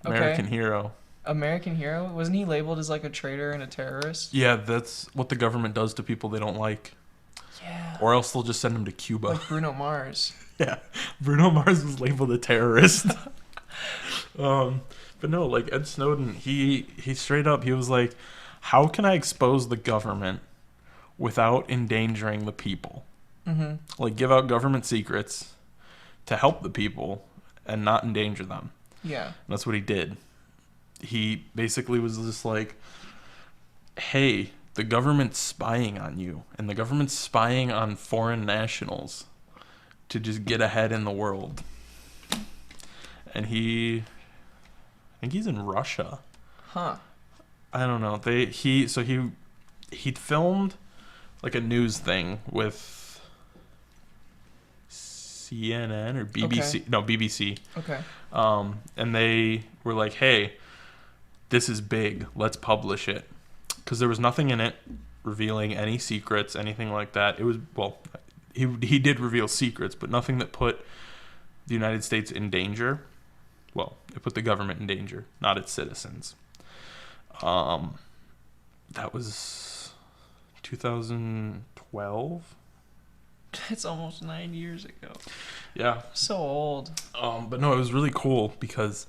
American hero. American hero? Wasn't he labeled as like a traitor and a terrorist? Yeah, that's what the government does to people they don't like. Yeah. Or else they'll just send him to Cuba. Like Bruno Mars. Yeah, Bruno Mars was labeled a terrorist. But no, like Ed Snowden, he straight up, he was like, how can I expose the government without endangering the people? Mm-hmm. Like give out government secrets to help the people and not endanger them. Yeah. And that's what he did. He basically was just like, hey, the government's spying on you, and the government's spying on foreign nationals to just get ahead in the world. And I think he's in Russia. Huh. I don't know. He filmed like a news thing with CNN or BBC. Okay. No, BBC. Okay. And they were like, hey, this is big. Let's publish it. Because there was nothing in it revealing any secrets, anything like that. It was, well, he did reveal secrets, but nothing that put the United States in danger. Well, it put the government in danger, not its citizens. That was 2012. It's almost 9 years ago. Yeah. So old. But no, it was really cool because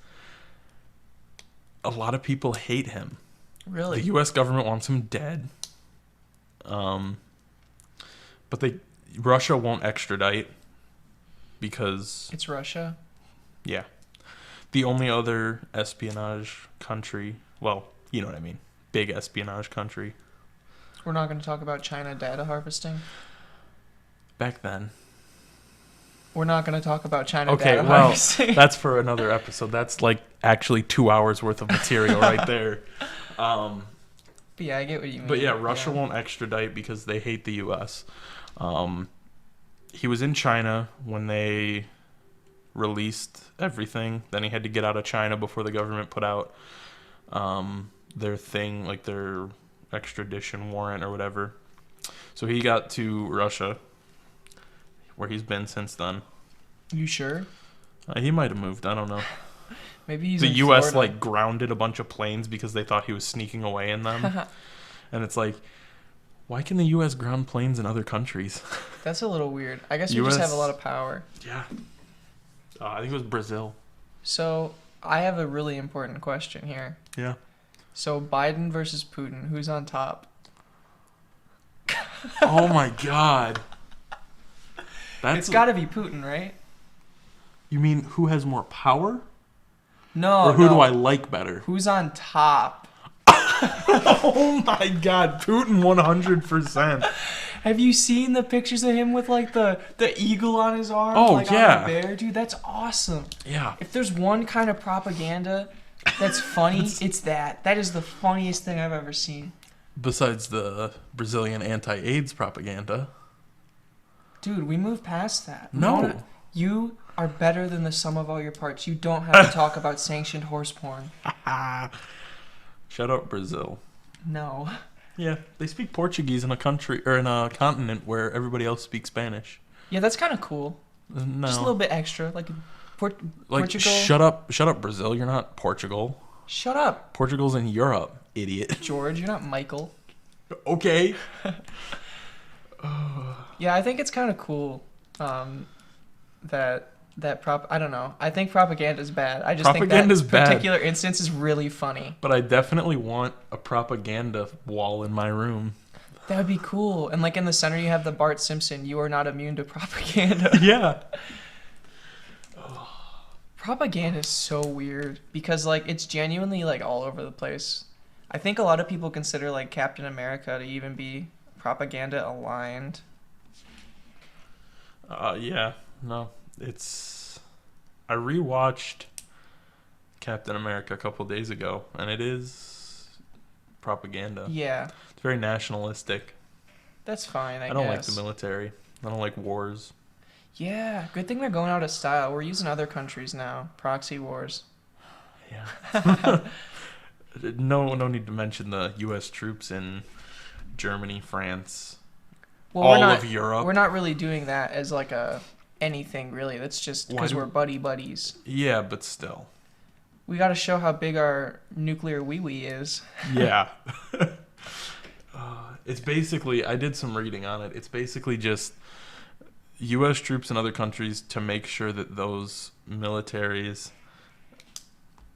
a lot of people hate him. Really? The U.S. government wants him dead. But Russia won't extradite because It's Russia? yeah, the only other espionage country. Well, you know what I mean. Big espionage country. We're not going to talk about China data harvesting? Back then. We're not going to talk about China Okay, data well, harvesting. that's for another episode. That's like actually 2 hours worth of material right there. But yeah, I get what you mean. But yeah, Russia won't extradite because they hate the U.S. He was in China when they released everything. Then he had to get out of China before the government put out their thing, like their extradition warrant or whatever. So he got to Russia, where he's been since then. You sure? He might have moved. I don't know. Maybe he's The in U.S. Florida. like grounded a bunch of planes because they thought he was sneaking away in them. And it's like, why can the U.S. ground planes in other countries? That's a little weird. I guess we just have a lot of power. Yeah. I think it was Brazil. So I have a really important question here. Yeah. So Biden versus Putin, who's on top? Oh my God. It's got to be Putin, right? You mean who has more power? No. Or who do I like better? Who's on top? Oh my God, Putin 100%. Have you seen the pictures of him with like the eagle on his arm? Oh, like yeah. On the bear? Dude, that's awesome. Yeah. If there's one kind of propaganda that's funny, it's that. That is the funniest thing I've ever seen. Besides the Brazilian anti-AIDS propaganda. Dude, we moved past that. No. You are better than the sum of all your parts. You don't have to talk about sanctioned horse porn. Shout out Brazil. No. Yeah, they speak Portuguese in a country or in a continent where everybody else speaks Spanish. Yeah, that's kind of cool. No. Just a little bit extra. Like Portugal. Shut up, Brazil. You're not Portugal. Shut up, Portugal's in Europe, idiot. George. You're not Michael. Okay. Yeah, I think it's kind of cool I don't know. I think propaganda's bad. I just think Propaganda's that bad. particular instance is really funny. But I definitely want a propaganda wall in my room. That would be cool. And like in the center you have the Bart Simpson, you are not immune to propaganda. Yeah. Propaganda is so weird because like it's genuinely like all over the place. I think a lot of people consider like Captain America to even be propaganda aligned. Yeah, no, it's. I rewatched Captain America a couple days ago, and it is propaganda. Yeah, It's very nationalistic. that's fine, I don't like guess. the military. I don't like wars. Yeah, good thing they're going out of style. We're using other countries now. Proxy wars. Yeah. No need to mention the U.S. troops in Germany, France, Well, all of Europe. We're not really doing that as like a anything really. That's just because we're buddies. Yeah, but still. We got to show how big our nuclear wee-wee is. Yeah. It's basically, I did some reading on it. It's basically just U.S. troops in other countries to make sure that those militaries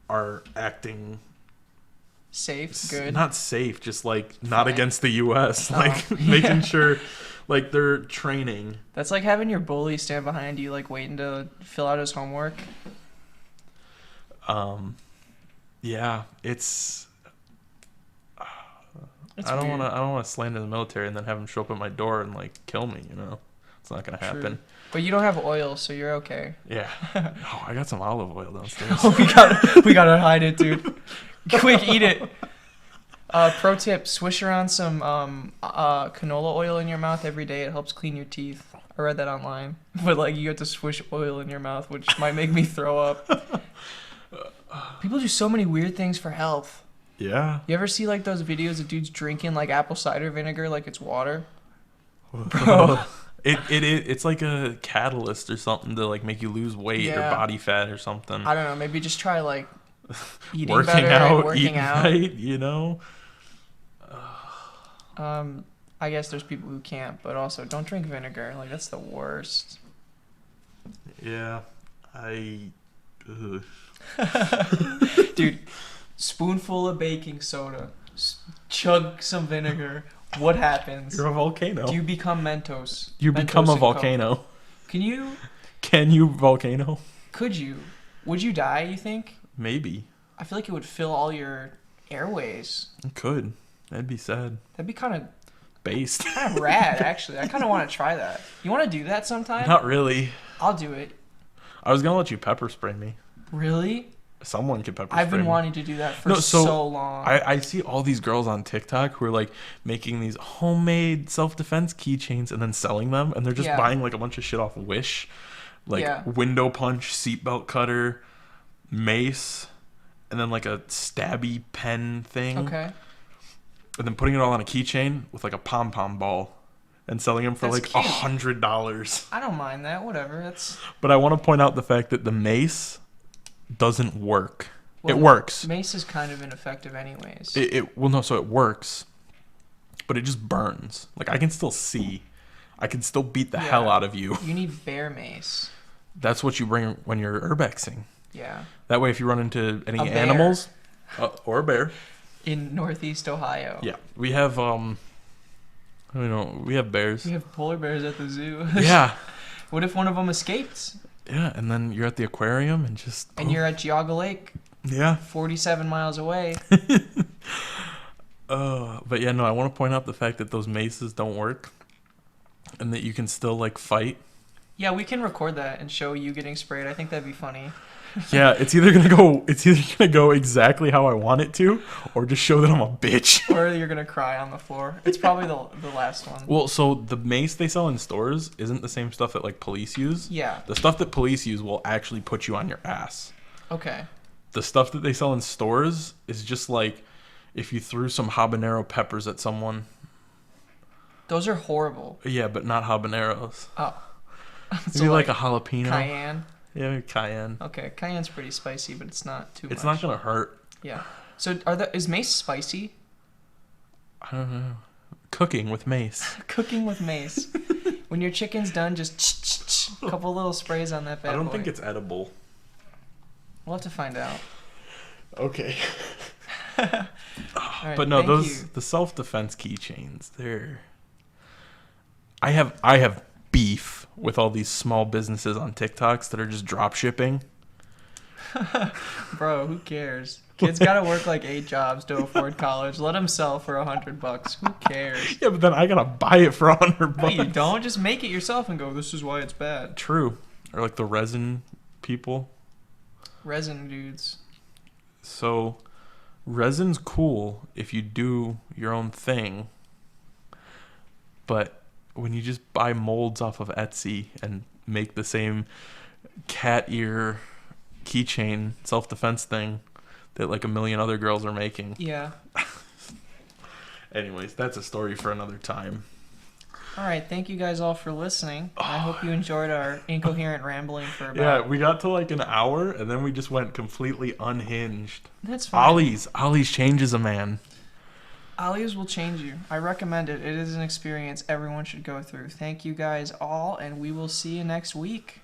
are acting Safe, good. not safe, just like not Fine. against the U.S. Oh, Like yeah. making sure, like they're training. That's like having your bully stand behind you, like waiting to fill out his homework. Yeah, it's. It's I don't weird. want to slander the military and then have them show up at my door and like kill me. You know, it's not gonna happen. True. But you don't have oil, so you're okay. Yeah. Oh, I got some olive oil downstairs. we gotta hide it, dude. Quick, eat it. Pro tip: swish around some canola oil in your mouth every day. It helps clean your teeth. I read that online, but like you have to swish oil in your mouth, which might make me throw up. People do so many weird things for health. Yeah. You ever see like those videos of dudes drinking like apple cider vinegar like it's water? Bro. It's like a catalyst or something to like make you lose weight or Yeah. body fat or something. I don't know. Maybe just try like eating Working better out, and working eating out. right, you know. I guess there's people who can't, but also don't drink vinegar. Like that's the worst. Yeah, ugh. Dude, spoonful of baking soda, chug some vinegar. What happens? You're a volcano. Do you become Mentos? You become Mentos a and Coke. volcano. Can you? Can you volcano? Could you? Would you die? You think? Maybe. I feel like it would fill all your airways. It could. That'd be sad. That'd be kind Based. of rad, actually. I kind of want to try that. You want to do that sometime? Not really. I'll do it. I was gonna let you pepper spray me. Really? Someone could pepper spray I've been me. wanting to do that for so long. I see all these girls on TikTok who are like making these homemade self-defense keychains and then selling them, and they're just Yeah. buying like a bunch of shit off Wish, like Yeah. window punch, seatbelt cutter, mace, and then like a stabby pen thing, Okay. and then putting it all on a keychain with like a pom-pom ball and selling them for That's like cute. $100. I don't mind that. Whatever. That's But I want to point out the fact that the mace doesn't work. well, It works. Mace is kind of ineffective, anyways. So it works, but it just burns. Like I can still see. I can still beat the Yeah. hell out of you. You need bear mace. That's what you bring when you're urbexing. Yeah. That way, if you run into any A bear. animals or a bear, In Northeast Ohio. yeah, we have we have bears. We have polar bears at the zoo. Yeah, What if one of them escaped yeah, and then you're at the aquarium and just and you're at Geauga Lake, yeah. 47 miles away? But yeah, no, I want to point out the fact that those maces don't work, and that you can still like fight. Yeah, we can record that and show you getting sprayed. I think that'd be funny. Yeah, it's either gonna go exactly how I want it to, or just show that I'm a bitch. Or you're gonna cry on the floor. It's probably the last one. Well, so the mace they sell in stores isn't the same stuff that like police use. Yeah. The stuff that police use will actually put you on your ass. Okay. The stuff that they sell in stores is just like if you threw some habanero peppers at someone. Those are horrible. Yeah, but not habaneros. Oh. Maybe like a jalapeno. Cayenne. Yeah, maybe cayenne. Okay, cayenne's pretty spicy, but it's not too much. It's not gonna hurt. Yeah. So is mace spicy? I don't know. Cooking with mace. Cooking with mace. When your chicken's done, just a couple little sprays on that bad I don't boy. think it's edible. We'll have to find out. Okay. All right, But no, thank you. the self-defense keychains, they're I have beef with all these small businesses on TikToks that are just drop shipping. Bro, who cares? Kids gotta work like 8 jobs to afford college. Let them sell for $100. Who cares? Yeah, but then I gotta buy it for $100. No, you don't. Just make it yourself and go, this is why it's bad. True. Or like the resin people. Resin dudes. So, resin's cool if you do your own thing. But when you just buy molds off of Etsy and make the same cat ear keychain self-defense thing that like a million other girls are making. Yeah. Anyways, that's a story for another time. All right, thank you guys all for listening. I hope you enjoyed our incoherent rambling for about... Yeah, we got to like an hour, and then we just went completely unhinged. That's fine. Ollies changes a man. Ollies will change you. I recommend it. It is an experience everyone should go through. Thank you guys all, and we will see you next week.